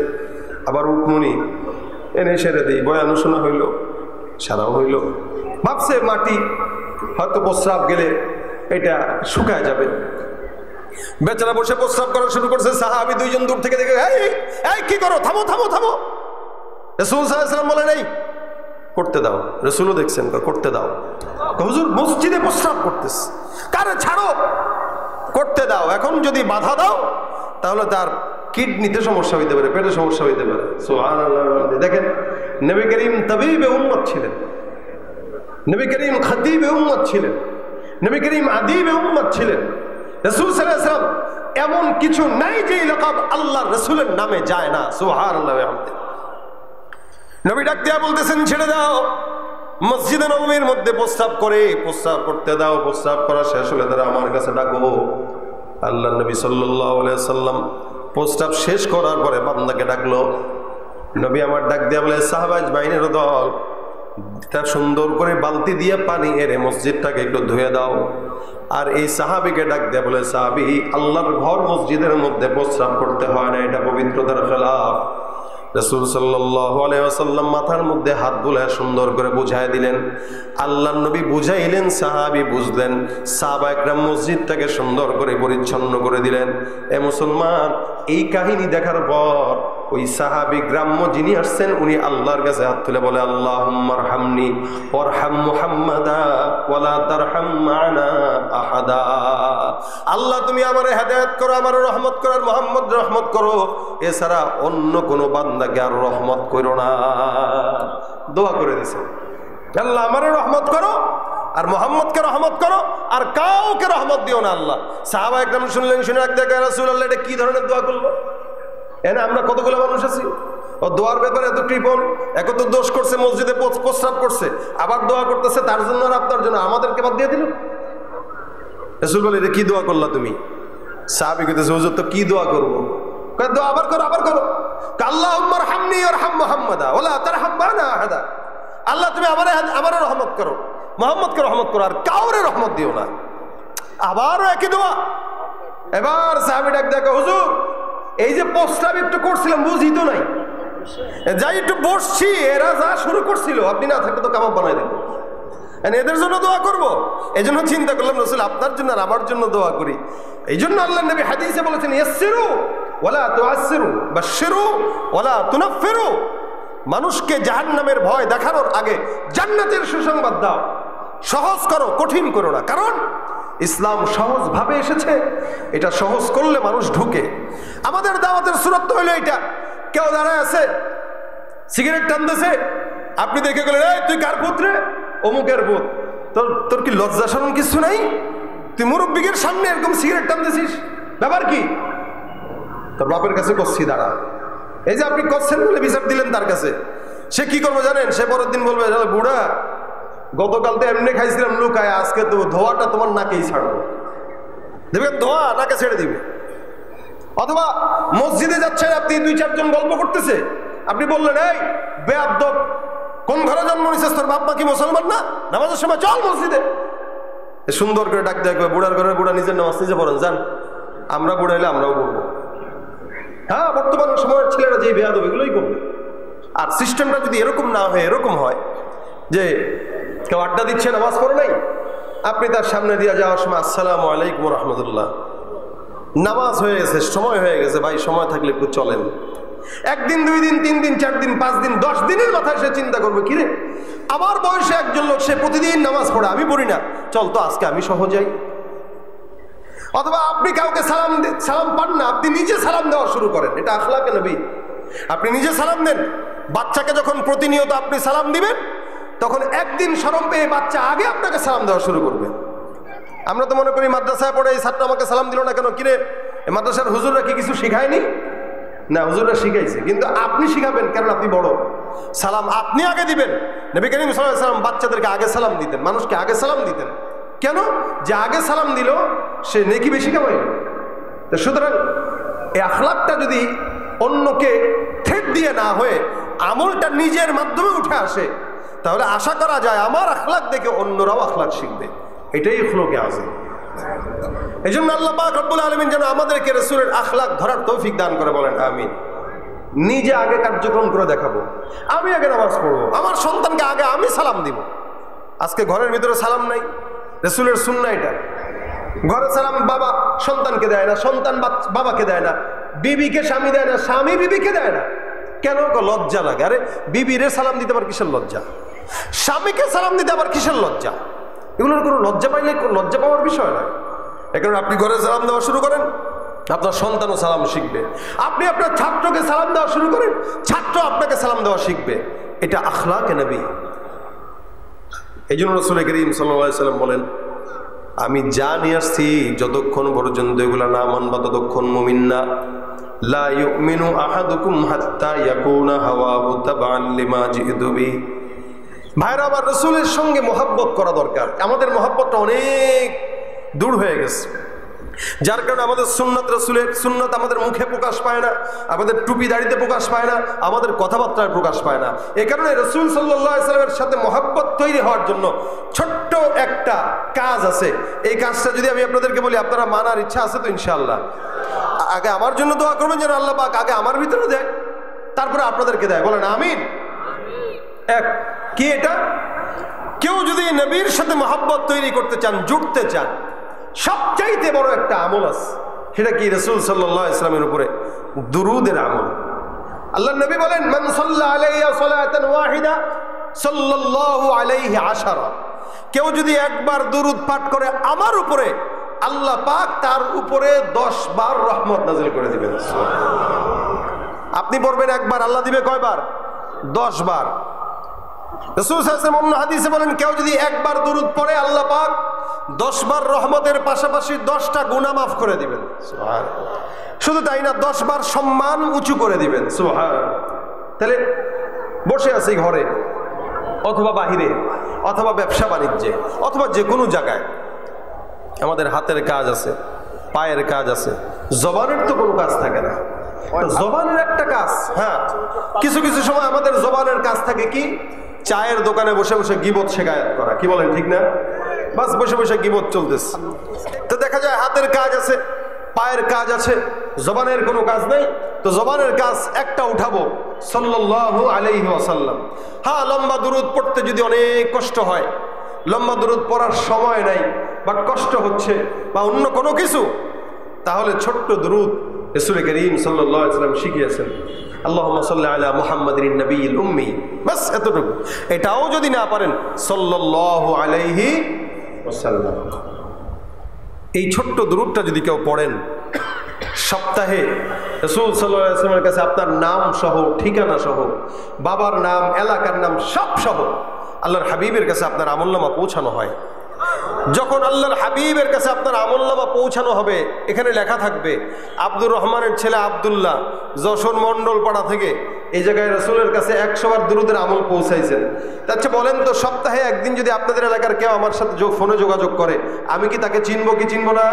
আবার উঠমনি এনে সেরে দিই, বয়ানও শোনা হইল, সারাও হইল, ভাবছে মাটি হয়তো প্রস্রাব গেলে এটা শুকায় যাবে। বেচারা বসে প্রস্রাব করা শুরু করছে, সাহাবী দুইজন দূর থেকে দেখে, এই কি করো, থামো থামো থামো। রাসূল সাল্লাল্লাহু আলাইহি ওয়াসাল্লাম বলে, নাই করতে দাও। রাসূলও দেখছেন, করতে দাও। হুজুর মসজিদে প্রস্রাব করতেছে, কারে ছাড়ো, করতে দাও। এখন যদি বাধা দাও তাহলে তার কিডনিতে সমস্যা হইতে পারে, পেটে সমস্যা হইতে পারে। সুবহানাল্লাহ। দেখেন, নবী করিম তাবিবে উম্মত ছিলেন, নবী করিম খতিবে উম্মত ছিলেন, নবী করিম আদিবে উম্মত ছিলেন। রাসূল সাল্লাল্লাহু আলাইহি ওয়াসাল্লাম এমন কিছু নাই যে লকাব আল্লাহর রাসূলের নামে যায় না। সুবহানাল্লাহ। নবী ডাক দিয়া বলতেছেন, ছেড়ে দাও। মসজিদে নববীর মধ্যে প্রস্রাব করে, প্রস্রাব করতে দাও। প্রস্রাব করা শেষ হলে তারা আমার কাছে ডাকো। আল্লাহ নবী সাল্লাল্লাহু আলাইহি ওয়াসাল্লাম প্রস্রাব শেষ করার পরে বান্দাকে ডাকলো। নবী আমার ডাক দিয়া বলে, সাহাবা আজমাইনের দল, তা সুন্দর করে বালতি দিয়ে পানি এনে মসজিদটাকে একটু ধুয়ে দাও। আর এই সাহাবীকে ডাক দিয়া বলে, সাহাবী, আল্লাহর ঘর মসজিদের মধ্যে প্রস্রাব করতে হয় না, এটা পবিত্রতার খেলাফ। রাসূল সাল্লাল্লাহু আলাইহি ওয়াসাল্লাম মাথার মধ্যে হাত বুলায় সুন্দর করে বুঝাই দিলেন। আল্লাহর নবী বুঝাইলেন, সাহাবী বুঝলেন, সাহাবা একরাম মসজিদটাকে সুন্দর করে পরিচ্ছন্ন করে দিলেন। এ মুসলমান, এই কাহিনী দেখার পর ওই সাহাবী গ্রাম্য যিনি আসছেন, উনি আল্লাহর কাছে হাত তুলে বলে, আল্লাহুম্মা আরহামনি ওয়ারহাম মুহাম্মাদা ওয়ালা তারহাম মা'না আহাদা। আল্লাহ তুমি আমারে হেদায়েত করো, আমারে রহমত করো, আর মুহাম্মদ রহমত করো, এছাড়া অন্য কোনো বান্দাকে আর রহমত করো না। দোয়া করে দিছে, আল্লাহ আমারে রহমত করো আর মুহাম্মদকে রহমত করো, আর কাউকে রহমত দিও না। আল্লাহ সাহাবা একরাম শুনলেন, শুনে এক দেখে, রাসূলুল্লাহ এটা কি ধরনের দোয়া করলো? এনে আমরা কতগুলো মানুষ আছি, ও দোয়ার ব্যাপারে এত কৃপণ, এত দোষ করছে, মসজিদে প্রস্রাব করছে, আবার দোয়া করতেছে তার জন্য আর আপনার জন্য, আমাদেরকে বাদ দিয়ে দিল। রাসূল বলে, এটা কি দোয়া করলা তুমি? সাহাবী কইতেছে, হুজুর তো কি দোয়া করবো? দোয়া আবার করো, আবার করো। আল্লাহুম্মা আরহামনি ওয়ারহাম মুহাম্মাদা ওয়ালা তারহাম মানা আহাদা। আল্লাহ তুমি আমারে রহমত করো, মুহাম্মদকে রহমত করো, আর কাউরে রহমত দিও না। আবারও একই দোয়া। এবার সাহাবী ডাক দেখো, হুজুর এই যে পোস্টটা আমি একটু করছিলাম বুঝি তো নাই, যাই একটু বসছি, এরা যা শুরু করছিল আপনি না থাকলে তো কাবাব বানাই দেবো, এদের জন্য দোয়া করবো। এই জন্য চিন্তা করলাম রাসূল আপনার জন্য আর আমার জন্য দোয়া করি। এই জন্য আল্লাহ নবী হাদিসে বলেছেন, ইয়াসসিরু ওয়ালা তুআসসিরু বাশশিরু ওয়ালা তুনাফফিরু। মানুষকে জাহান্নামের ভয় দেখানোর আগে জান্নাতের সুসংবাদ দাও, সহজ করো, কঠিন করো না। কারণ ইসলাম সহজভাবে এসেছে, এটা সহজ করলে মানুষ ঢুকে। আমাদের দাওয়াতের সুরত হইল এটা, কেউ দাঁড়ায় আছে সিগারেট টানতেছে, আপনি দেখে গেলেন এই তুই কার পুত্রে, অমুকের পুত, তোর কি লজ্জা শরম কিছু নাই? তুই মুরব্বিকের সামনে এরকম সিগারেট টানতেছিস, ব্যাপার কি? তোর বাপের কাছে করছি দাঁড়া। এই যে আপনি করছেন বলে বিচার দিলেন তার কাছে, সে কি করবে জানেন? সে পরের দিন বলবে, বুড়া গতকাল তো এমনি খাইছিলাম লুকায়, আজকে তো ধোয়াটা তোমার নাকেই ছাড়বো, দেখবেন ধোয়া নাকে ছেড়ে দিবে। অথবা মসজিদে যাচ্ছেন আপনি, 2-4 জন গল্প করতেছে, আপনি বললেন এই বেয়াদব, কোন ঘরে জন্ম নিছিস, তোর বাপ মা কি মুসলমান না? নামাজের সময় চল মসজিদে। সুন্দর করে ডাক দেখবে, বুড়ার ঘরের বুড়া নিজের নামাজ নিজে পড়েন, যান, আমরা বুড়া হলে আমরাও পড়বো। হ্যাঁ, বর্তমান সময়ের ছেলেরা যে বেয়াদব এগুলোই করবে। আর সিস্টেমটা যদি এরকম না হয়, এরকম হয় যে কেউ আড্ডা দিচ্ছে, নামাজ পড়ে নাই, আপনি তার সামনে দিয়ে যাওয়ার সময় আসসালামু আলাইকুম রাহমাতুল্লাহ, নামাজ হয়ে গেছে, সময় হয়ে গেছে, ভাই সময় থাকলে একটু চলেন। 1 দিন 2 দিন 3 দিন 4 দিন 5 দিন 10 দিনের মাথায় সে চিন্তা করবে, কিরে আমার বয়সে একজন লোক সে প্রতিদিন নামাজ পড়ে, আমি পড়ি না, চল তো আজকে আমি সহ যাই। অথবা আপনি কাউকে সালাম পান না, আপনি নিজে সালাম দেওয়া শুরু করেন, এটা আখলাকে নবী। আপনি নিজে সালাম দেন। বাচ্চাকে যখন প্রতিনিয়ত আপনি সালাম দিবেন, তখন একদিন শরম পেয়ে বাচ্চা আগে আপনাকে সালাম দেওয়া শুরু করবে। আমরা তো মনে করি মাদ্রাসায় পড়ে এই ছাত্র আমাকে সালাম দিল না কেন, কিরে এই মাদ্রাসার হুজুররা কি কিছু শিখায়নি? না, হুজুররা শিখাইছে, কিন্তু আপনি শিখাবেন, কারণ আপনি বড়। সালাম আপনি আগে দিবেন। নবী করিম সাল্লাল্লাহু আলাইহি ওয়াসাল্লাম বাচ্চাদেরকে আগে সালাম দিতেন, মানুষকে আগে সালাম দিতেন। কেন? যে আগে সালাম দিল সে নেকি বেশি কামাই। সুতরাং এই আখলাকটা যদি অন্যকে থ্রেট দিয়ে না হয়ে আমলটা নিজের মাধ্যমে উঠে আসে, তাহলে আশা করা যায় আমার আখলাক দেখে অন্যরাও আখলাক শিখবে। এটাই খুলুকে আযম। এই জন্য আল্লাহ পাক রব্বুল আলামিন যেন আমাদেরকে রাসূলের আখলাক ধরার তৌফিক দান করে, বলেন আমিন। নিজে আগে কার্যক্রম করে দেখাবো, আমি আগে নামাজ পড়বো, আমার সন্তানকে আগে আমি সালাম দিব। আজকে ঘরের ভিতরে সালাম নাই, রাসূলের সুন্নাহ এটা। ঘরে সালাম বাবা সন্তানকে দেয় না, সন্তান বাবাকে দেয় না, বিবিকে স্বামী দেয় না, স্বামী বিবিকে দেয় না। কেন? লজ্জা লাগে। আরে বিবিরে সালাম দিতে আবার কিসের লজ্জা? স্বামীকে সালাম দিতে আবার কিসের লজ্জা? এগুলোর কোনো লজ্জা পাইলে লজ্জা পাওয়ার বিষয় নয়। এ কারণে আপনি ঘরে সালাম দেওয়া শুরু করেন, আপনার সন্তানও সালাম শিখবে। আপনি আপনার ছাত্রকে সালাম দেওয়া শুরু করেন, ছাত্র আপনাকে সালাম দেওয়া শিখবে। এটা আখলাকে নবী। এই জন্য রাসূল করিম সাল্লাল্লাহু আলাইহি ওয়াসাল্লাম বলেন, আমি যা নিয়ে আসছি যতক্ষণ পর্যন্ত এগুলা না মানবা ততক্ষণ মুমিন না। লা ইউমিনু আহাদুকুম হাত্তা ইয়াকুনা হাওয়াহু তাবান লিমা জিতু বি। ভাইরা আমার, রাসূলের সঙ্গে মহব্বত করা দরকার। আমাদের মহব্বতটা অনেক দূর হয়ে গেছে, যার কারণে আমাদের সুন্নাত, রাসূলের সুন্নাত আমাদের মুখে প্রকাশ পায় না, আমাদের টুপি দাড়িতে প্রকাশ পায় না, আমাদের কথাবার্তায় প্রকাশ পায় না। এই কারণে রাসূল সাল্লাল্লাহু আলাইহি ওয়াসাল্লামের সাথে মহব্বত তৈরি হওয়ার জন্য ছোট্ট একটা কাজ আছে। এই কাজটা যদি আমি আপনাদেরকে বলি, আপনারা মানার ইচ্ছা আছে তো? ইনশাআল্লাহ। আগে আমার জন্য দোয়া করবেন যেন আল্লাহ পাক আগে আমার ভিতরে দেয়, তারপরে আপনাদেরকে দেয়। বলেন আমিন। এক কি এটা? কেউ যদি নবীর সাথে মহব্বত তৈরি করতে চান, জুড়তে চান, সবচাইতে বড় একটা আমল আছে, সেটা কি? রাসূল সাল্লাল্লাহু আলাইহি ওয়াসাল্লামের উপরে দুরুদের আমল। আল্লাহর নবী বলেন, মান সাল্লা আলাইয়া সালাতান ওয়াহিদা সাল্লাল্লাহু আলাইহি আশারা। কেউ যদি একবার দুরুদ পাঠ করে আমার উপরে, আল্লাহ পাক তার উপরে 10 বার রহমত নাযিল করে দিবেন। আপনি পড়বেন একবার, আল্লাহ দিবে কয়বার? 10 বার। রাসূল সাল্লাল্লাহু আলাইহি ওয়াসাল্লাম অন্য হাদিসে বলেন, কেউ যদি একবার দুরুদ পড়ে আল্লাহ পাক 10 বার রহমতের পাশাপাশি 10টা গুনাহ মাফ করে দিবেন। সুবহানাল্লাহ। শুধু তাই না, 10 বার সম্মান উঁচু করে দিবেন। সুবহানাল্লাহ। তাহলে বসে আছি ঘরে অথবা বাহিরে অথবা ব্যবসা বাণিজ্যে অথবা যে কোনো জায়গায়, আমাদের হাতের কাজ আছে, পায়ের কাজ আছে, জবানের তো কোনো কাজ থাকে না। জবানের আরেকটা কাজ, হ্যাঁ, কিছু কিছু সময় আমাদের জবানের কাজ থাকে কি, চায়ের দোকানে বসে বসে গীবত শেখায়াত করা, কি বলেন ঠিক না? বাস বসে বসে গীবত চলতেছে। তো দেখা যায় হাতের কাজ আছে, পায়ের কাজ আছে, জবানের কোনো কাজ নেই। তো জবানের কাজ একটা উঠাবো, সাল্লাল্লাহু আলাইহি ওয়াসাল্লাম। হ্যাঁ, লম্বা দুরূদ পড়তে যদি অনেক কষ্ট হয়, লম্বা দুরূদ পড়ার সময় নাই বা কষ্ট হচ্ছে বা অন্য কোনো কিছু, তাহলে ছোট্ট দুরূদ রাসূল করিম সাল্লাল্লাহু আলাইহি ওয়াসাল্লাম শিখিয়েছেন, আল্লাহুম্মা সাল্লি আলা মুহাম্মাদিন নবিয়্যিল উম্মি, বাস এতটুকু। এটাও যদি না পারেন, সাল্লাল্লাহু আলাইহি ওয়াসাল্লাম। এই ছোট্ট দুরূদটা যদি কেউ পড়েন, সপ্তাহে রাসূল সাল্লাল্লাহু আলাইহি ওয়াসাল্লামের কাছে আপনার নাম সহ, ঠিকানা সহ, বাবার নাম, এলাকার নাম সব সহ আল্লাহর হাবিবের কাছে আপনার আমলনামা পৌঁছানো হয়। যখন আল্লাহর হাবিবের কাছে আপনার আমলনামা পৌঁছানো হবে, এখানে লেখা থাকবে আব্দুর রহমানের ছেলে আব্দুল্লাহ, যশোর মন্ডল পাড়া থেকে এই জায়গায় রাসূলের কাছে 100 বার দুরূদের আমল পৌঁছাইছেন। আচ্ছা বলেন তো, সপ্তাহে একদিন যদি আপনাদের এলাকার কেউ আমার সাথে ফোনে যোগাযোগ করে, আমি কি তাকে চিনবো কি চিনবো না?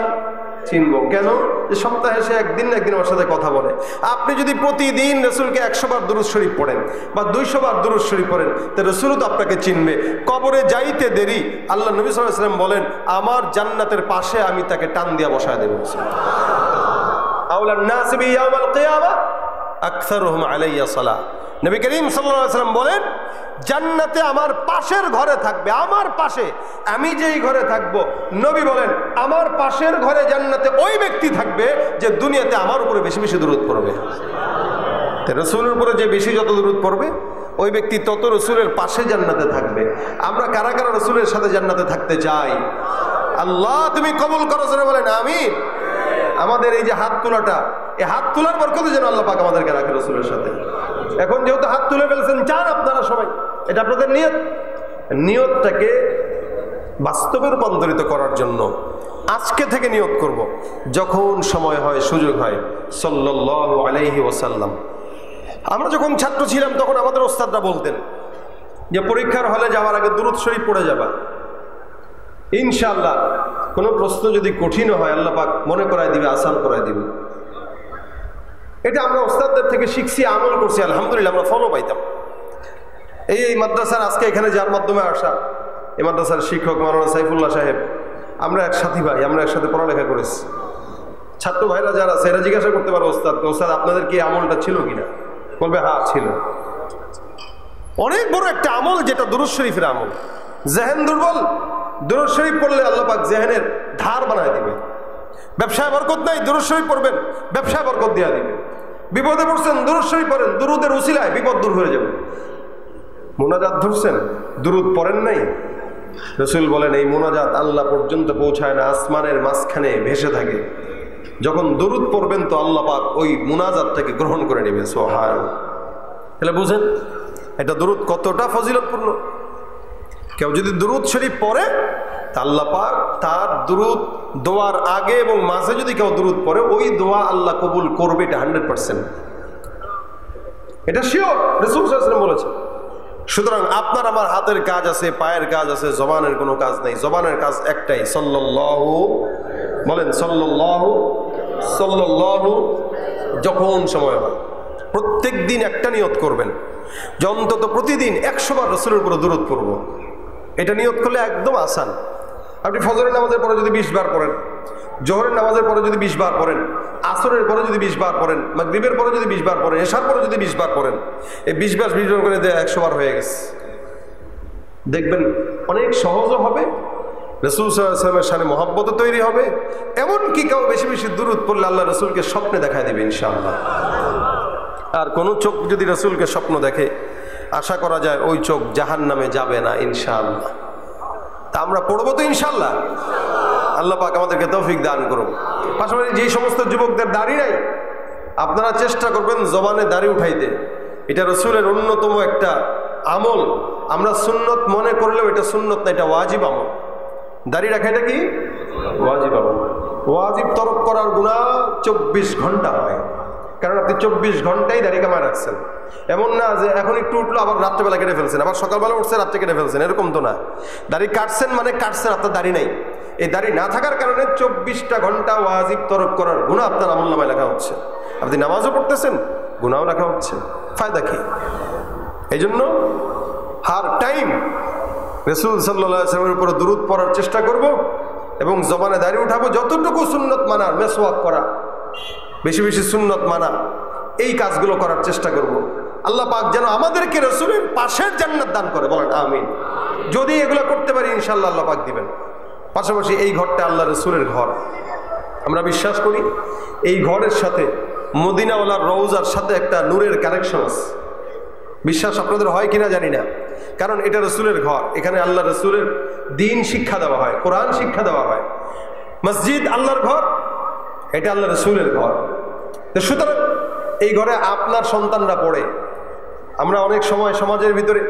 চিনবো। কেন? যে সপ্তাহে সে একদিন না একদিন আমার সাথে কথা বলে। আপনি যদি প্রতিদিন রাসূলকে 100 বার দুরূদ শরীফ পড়েন বা 200 বার দুরূদ শরীফ পড়েন, তো রাসূলও তো আপনাকে চিনবে। কবরে যাইতে দেরি, আল্লাহ নবী সাল্লাল্লাহু আলাইহি ওয়াসাল্লাম বলেন, আমার জান্নাতের পাশে আমি তাকে টান দিয়া বসায় দেব। আউলান নাস বি ইয়াউমিল কিয়ামা আকসারুহুম আলাইয়া সালাহ। নবী করিম সাল্লাল্লাহু আলাইহি ওয়াসাল্লাম বলেন, জান্নাতে আমার পাশের ঘরে থাকবে, আমার পাশে, আমি যেই ঘরে থাকব, নবী বলেন আমার পাশের ঘরে জান্নাতে ওই ব্যক্তি থাকবে যে দুনিয়াতে আমার উপরে বেশি বেশি দুরূদ পড়বে। রাসূলের উপরে যে বেশি যত দুরূদ পড়বে, ওই ব্যক্তি তত রাসূলের পাশে জান্নাতে থাকবে। আমরা কারা কারা রাসূলের সাথে জান্নাতে থাকতে চাই? আল্লাহ তুমি কবুল করো, জোরে বলেন আমিন। আমাদের এই যে হাত তোলাটা, এই হাত তোলার বরকতে যেন আল্লাহ পাক আমাদেরকে রাখে রাসূলের সাথে। এখন যেহেতু হাত তুলে ফেলছেন, চান আপনারা সবাই, এটা আপনাদের নিয়ত, নিয়তটাকে বাস্তবে রূপান্তরিত করার জন্য আজকে থেকে নিয়ত করব, যখন সময় হয়, সুযোগ হয়, সাল্লাল্লাহু আলাইহি ওয়াসাল্লাম। আমরা যখন ছাত্র ছিলাম তখন আমাদের ওস্তাদরা বলতেন যে পরীক্ষার হলে যাওয়ার আগে দুরূদ শরীফ পড়ে যাবা, ইনশাআল্লাহ কোনো প্রশ্ন যদি কঠিন হয় আল্লাহ পাক মনে করায় দিবে, আসান করায় দিবে। এটা আমরা ওস্তাদদের থেকে শিখছি, আমল করছি, আলহামদুলিল্লাহ আমরা ফলো পাইতাম। এই মাদ্রাসার আজকে এখানে যার মাধ্যমে আসা, এই মাদ্রাসার শিক্ষক মাওলানা সাইফুল্লাহ সাহেব, আমরা এক সাথী ভাই, আমরা একসাথে পড়ালেখা করেছি। ছাত্র ভাইরা যারা আছে এরা জিজ্ঞাসা করতে পারো ওস্তাদকে, ওস্তাদ আপনাদের কি আমলটা ছিল কিনা? বলবে হ্যাঁ ছিল। অনেক বড় একটা আমল যেটা দুরূদ শরীফের আমল। জেহেন দুর্বল, দুরূদ শরীফ পড়লে আল্লাহ পাক জেহেনের ধার বানায় দিবে। ব্যবসায় বরকত নাই, দুরূদ শরীফ পড়বেন, ব্যবসায় বরকত দেওয়া দিবে। বিপদে পড়ছেন, দুরূদ শরীফ পড়েন, দুরূদের উসিলায় বিপদ দূর হয়ে যাবে। মুনাজাত ধরছেন, দুরূদ পড়েন নাই, রাসূল বলেন এই মুনাজাত আল্লাহ পর্যন্ত পৌঁছায় না, আসমানের মাঝখানে ভেসে থাকে। যখন দুরূদ পড়বেন তো আল্লাহ পাক ওই মুনাজাতটাকে গ্রহণ করে নেবে। সুবহানাল্লাহ। তাহলে বুঝেন এটা দুরূদ কতটা ফজিলতপূর্ণ। কেউ যদি দুরূদ শরীফ পড়ে, আল্লাহ পাক তার দুরূদ দোয়ার আগে এবং মাঝে যদি কেউ দুরূদ পড়ে, ওই দোয়া আল্লাহ কবুল করবে, এটা 100%। এটা শিওর, রাসূল সাল্লাল্লাহু আলাইহি ওয়াসাল্লাম বলেছেন। সুতরাং আপনার আমার হাতের কাজ আছে, পায়ের কাজ আছে, জবানের কোনো কাজ নেই। জবানের কাজ একটাই, সাল্লাল্লাহু, বলেন সাল্লাল্লাহু, সাল্লাল্লাহু। যখন সময় হয় প্রত্যেক দিন একটা নিয়ত করবেন যে অন্তত প্রতিদিন 100 বার রাসূলের উপরে দুরূদ পড়ব। এটা নিয়ত করলে একদম আসান। আপনি ফজরের নামাজের পরে যদি 20 বার পড়েন, জোহরের নামাজের পরে যদি 20 বার পড়েন, আসরের পরে যদি 20 বার পড়েন, মাগরিবের পরে যদি 20 বার পড়েন, এশার পরে যদি 20 বার পড়েন, এই 20 বার করে 100 বার হয়ে গেছে। দেখবেন অনেক সহজও হবে, রাসূল সাল্লাল্লাহু আলাইহি ওয়াসাল্লামের শানে মহব্বতও তৈরি হবে। এমনকি কেউ বেশি বেশি দুরূদ পড়লে আল্লাহ রাসূলকে স্বপ্নে দেখায় দেবে ইনশাআল্লাহ। আর কোনো চোখ যদি রাসূলকে স্বপ্ন দেখে, আশা করা যায় ওই চোখ জাহান্নামে যাবে না ইনশাআল্লাহ। তা আমরা পড়বো তো ইনশাআল্লাহ। আল্লাহ পাক আমাদেরকে তৌফিক দান করুন। পাশাপাশি যেই সমস্ত যুবকদের দাড়ি নাই, আপনারা চেষ্টা করবেন জবানে দাড়ি উঠাইতে। এটা রাসূলের অন্যতম একটা আমল। আমরা সুন্নত মনে করলেও এটা সুন্নত না, এটা ওয়াজিব আমল। দাড়ি রাখা এটা কি ওয়াজিব আমল। ওয়াজিব তরক করার গুনাহ 24 ঘন্টা হয়, কারণ আপনি 24 ঘন্টাই দাড়ি কামায় রাখছেন। এমন না যে এখন একটু উঠলো আবার রাত্রেবেলা কেটে ফেলছেন, আবার সকালবেলা উঠছে রাত্রে কেটে ফেলছেন, এরকম তো না। দাড়ি কাটছেন মানে কাটছেন, আপনার দাড়ি নেই। এই দাড়ি না থাকার কারণে 24টা ঘন্টা ওয়াজিব তরক করার গুনাহ আপনার আমলনামায় লেখা হচ্ছে। আপনি নামাজও পড়তেছেন, গুনাহ লেখা হচ্ছে, ফায়দা কি? এই জন্য হার টাইম রাসূল সাল্লাল্লাহু আলাইহি ওয়াসাল্লামের উপর দুরূদ পড়ার চেষ্টা করব এবং জবানে দাঁড়িয়ে উঠাবো যতটুকু সুন্নত মানা, মেসওয়াক করা, বেশি বেশি সুন্নত মানা, এই কাজগুলো করার চেষ্টা করব। আল্লাহ পাক যেন আমাদেরকে রাসূলের পাশের জান্নাত দান করে, বলেন আমিন। যদি এগুলো করতে পারি ইনশাআল্লাহ আল্লাহ পাক দিবেন। পাশাপাশি এই ঘরটা আল্লাহ রাসূলের ঘর, আমরা বিশ্বাস করি এই ঘরের সাথে মদিনাওয়ালার রওজার সাথে একটা নূরের কানেকশন আছে। বিশ্বাস আপনাদের হয় কিনা জানি না, কারণ এটা রাসূলের ঘর, এখানে আল্লাহ রাসূলের দ্বীন শিক্ষা দেওয়া হয়, কোরআন শিক্ষা দেওয়া হয়। মসজিদ আল্লাহর ঘর, এটা আল্লাহ রাসূলের ঘর। তো সুতরাং এই ঘরে আপনার সন্তানরা পড়ে। আমরা অনেক সময় সমাজের ভিতরে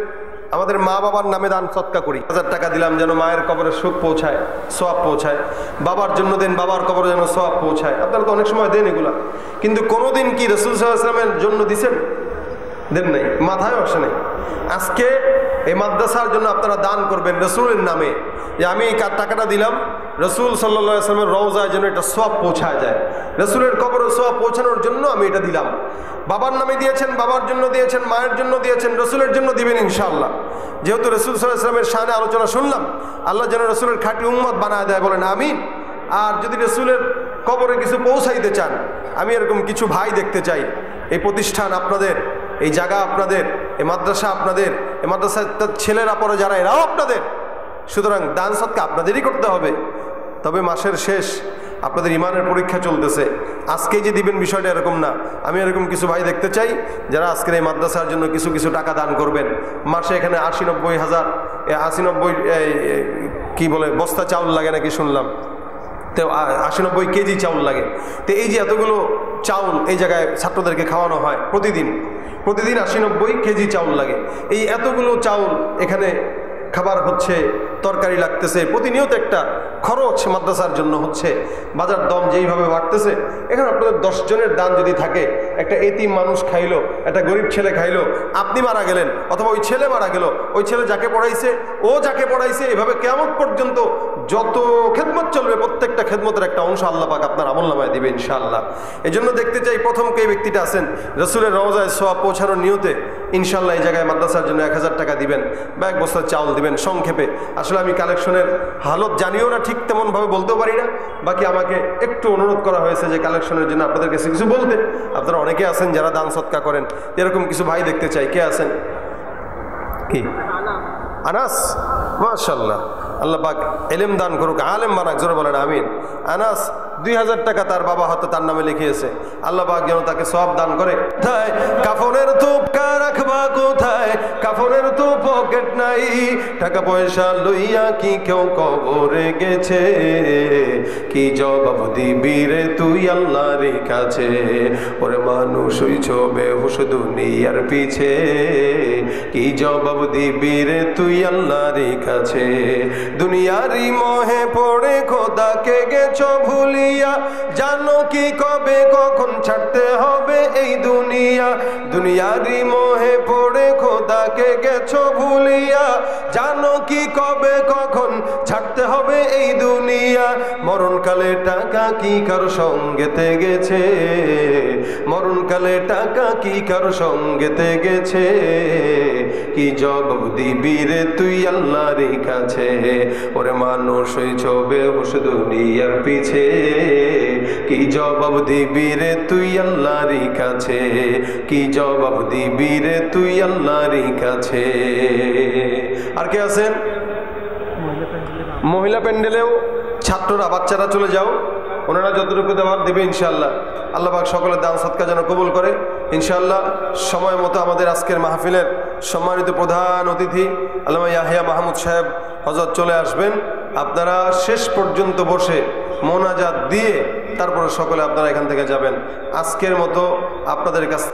আমাদের মা বাবার নামে দান সৎকা করি, 1000 টাকা দিলাম যেন মায়ের কবরে সুখ পৌঁছায়, সওয়াব পৌঁছায়, বাবার জন্য দেন বাবার কবরে যেন সওয়াব পৌঁছায়। আপনারা তো অনেক সময় দেন এগুলা, কিন্তু কোনোদিন কি রাসূল সাল্লাল্লাহু আলাইহি ওয়াসাল্লামের জন্য দিছেন? দেন নাই, মাথায় আসে নাই। আজকে এই মাদ্রাসার জন্য আপনারা দান করবেন রাসূলের নামে, যে আমি এই টাকাটা দিলাম রাসূল সাল্লাল্লাহু আলাইহি ওয়াসাল্লামের রওজায় যেন এটা সওয়াব পৌঁছায় যায়, রাসূলের কবরে সওয়াব পৌঁছানোর জন্য আমি এটা দিলাম। বাবার নামে দিয়েছেন, বাবার জন্য দিয়েছেন, মায়ের জন্য দিয়েছেন, রাসূলের জন্য দিবেন ইনশাআল্লাহ। যেহেতু রাসূল সাল্লাল্লাহু আলাইহি ওয়াসাল্লামের শানে আলোচনা শুনলাম, আল্লাহ যেন রাসূলের খাঁটি উম্মত বানায় দেয়, বলেন আমিন। আর যদি রাসূলের কবরে কিছু পৌঁছাইতে চান, আমি এরকম কিছু ভাই দেখতে চাই। এই প্রতিষ্ঠান আপনাদের, এই জায়গা আপনাদের, এই মাদ্রাসা আপনাদের, এই মাদ্রাসার ছেলেরা পরে যারা, এরাও আপনাদের। সুতরাং দান সৎকা আপনাদেরই করতে হবে। তবে মাসের শেষ, আপনাদের ইমানের পরীক্ষা চলতেছে, আজকে যে দিবেন বিষয়টা এরকম না। আমি এরকম কিছু ভাই দেখতে চাই যারা আজকের এই মাদ্রাসার জন্য কিছু কিছু টাকা দান করবেন। মাসে এখানে 80-90 হাজার, 80-90 কি বলে বস্তা চাউল লাগে নাকি শুনলাম, তো 80-90 কেজি চাউল লাগে। তো এই যে এতগুলো চাউল এই জায়গায় ছাত্রদেরকে খাওয়ানো হয় প্রতিদিন 80-90 কেজি চাউল লাগে। এই এতগুলো চাউল এখানে খাবার হচ্ছে, তরকারি লাগতেছে, প্রতিনিয়ত একটা খরচ মাদ্রাসার জন্য হচ্ছে। বাজার দম যেইভাবে বাড়তেছে, এখানে আপনাদের 10 জনের দান যদি থাকে, একটা এতিম মানুষ খাইলো, একটা গরিব ছেলে খাইলো, আপনি মারা গেলেন অথবা ওই ছেলে মারা গেল, ওই ছেলে যাকে পড়াইছে, ও যাকে পড়াইছে, এভাবে কিয়ামত পর্যন্ত যত খেদমত চলবে, প্রত্যেকটা খেদমতের একটা অংশ আল্লাহ পাক আপনার আমলনামায় দিবে ইনশাআল্লাহ। এই জন্য দেখতে চাই প্রথম কে ব্যক্তিটা আছেন রাসূলের রওজায় সওয়াব পৌঁছানোর নিয়তে, ইনশাআল্লাহ এই জায়গায় মাদ্রাসার জন্য 1000 টাকা দিবেন বা 1 বস্তা চাউল দিবেন। সংক্ষেপে আসলে আমি কালেকশনের হালত জানিও না, ঠিক তেমনভাবে বলতেও পারি না। বাকি আমাকে একটু অনুরোধ করা হয়েছে যে কালেকশনের জন্য আপনাদের কাছে কিছু বলতে। আপনারা অনেকে আছেন যারা দান সৎকা করেন, এরকম কিছু ভাই দেখতে চাই। কে আছেন? কি আনাস? মাশাআল্লাহ, আল্লাহ পাক ইলম দান করুক, আলেম বানাক, জোরে বলেন আমিন। আনাস 2000 টাকা তার বাবা হয়তো তার নামে লিখিয়েছে, আল্লাহ পাক যেন তাকে সওয়াব দান করে। কোথায় কাফনের তো রাখবা, কোথায় কাফনের তো পকেট নাই, টাকা পয়সা লইয়া কি কেউ কবরে গেছে, কি জবাব দিবি রে তুই আল্লাহর কাছে, ওরে মানুষ হইছো বেহুশ দুনিয়ার পিছে, কি জবাব দিবি রে তুই আল্লাহর কাছে। দুনিয়ারি মোহে পড়ে খোদাকে গেছো ভুলিয়া, জানো কি কবে কখন ছাড়তে হবে এই দুনিয়া, দুনিয়ারি মোহে পড়ে খোদাকে গেছো ভুলিয়া, জানো কি কবে কখন ছাড়তে হবে এই দুনিয়া, মরণকালে টাকা কি কারো সঙ্গেতে গেছে, মরণকালে টাকা কি কারো সঙ্গেতে গেছে, কি জবাব দিবি রে তুই আল্লাহর কাছে, ওরে মানুষ হইছো বেহুশ দুনিয়ার পিছে, কি জবাব দিবি রে তুই আল্লাহর কাছে, কি জবাব দিবি রে তুই আল্লাহর কাছে। আর কে আছেন? মহিলা প্যান্ডেলেও ছাত্ররা, বাচ্চারা চলে যাও, ওনারা যতটুকু দেওয়ার দেবে ইনশাআল্লাহ। আল্লাহ পাক সকলের দান সৎকা যেন কবুল করে ইনশাআল্লাহ। সময় মতো আমাদের আজকের মাহফিলের সম্মানিত প্রধান অতিথি আল্লামা ইয়াহিয়া মাহমুদ সাহেব হযরত চলে আসবেন। আপনারা শেষ পর্যন্ত বসে মোনাজাত দিয়ে তারপরে সকলে আপনারা এখান থেকে যাবেন। আজকের মতো আপনাদের কাছে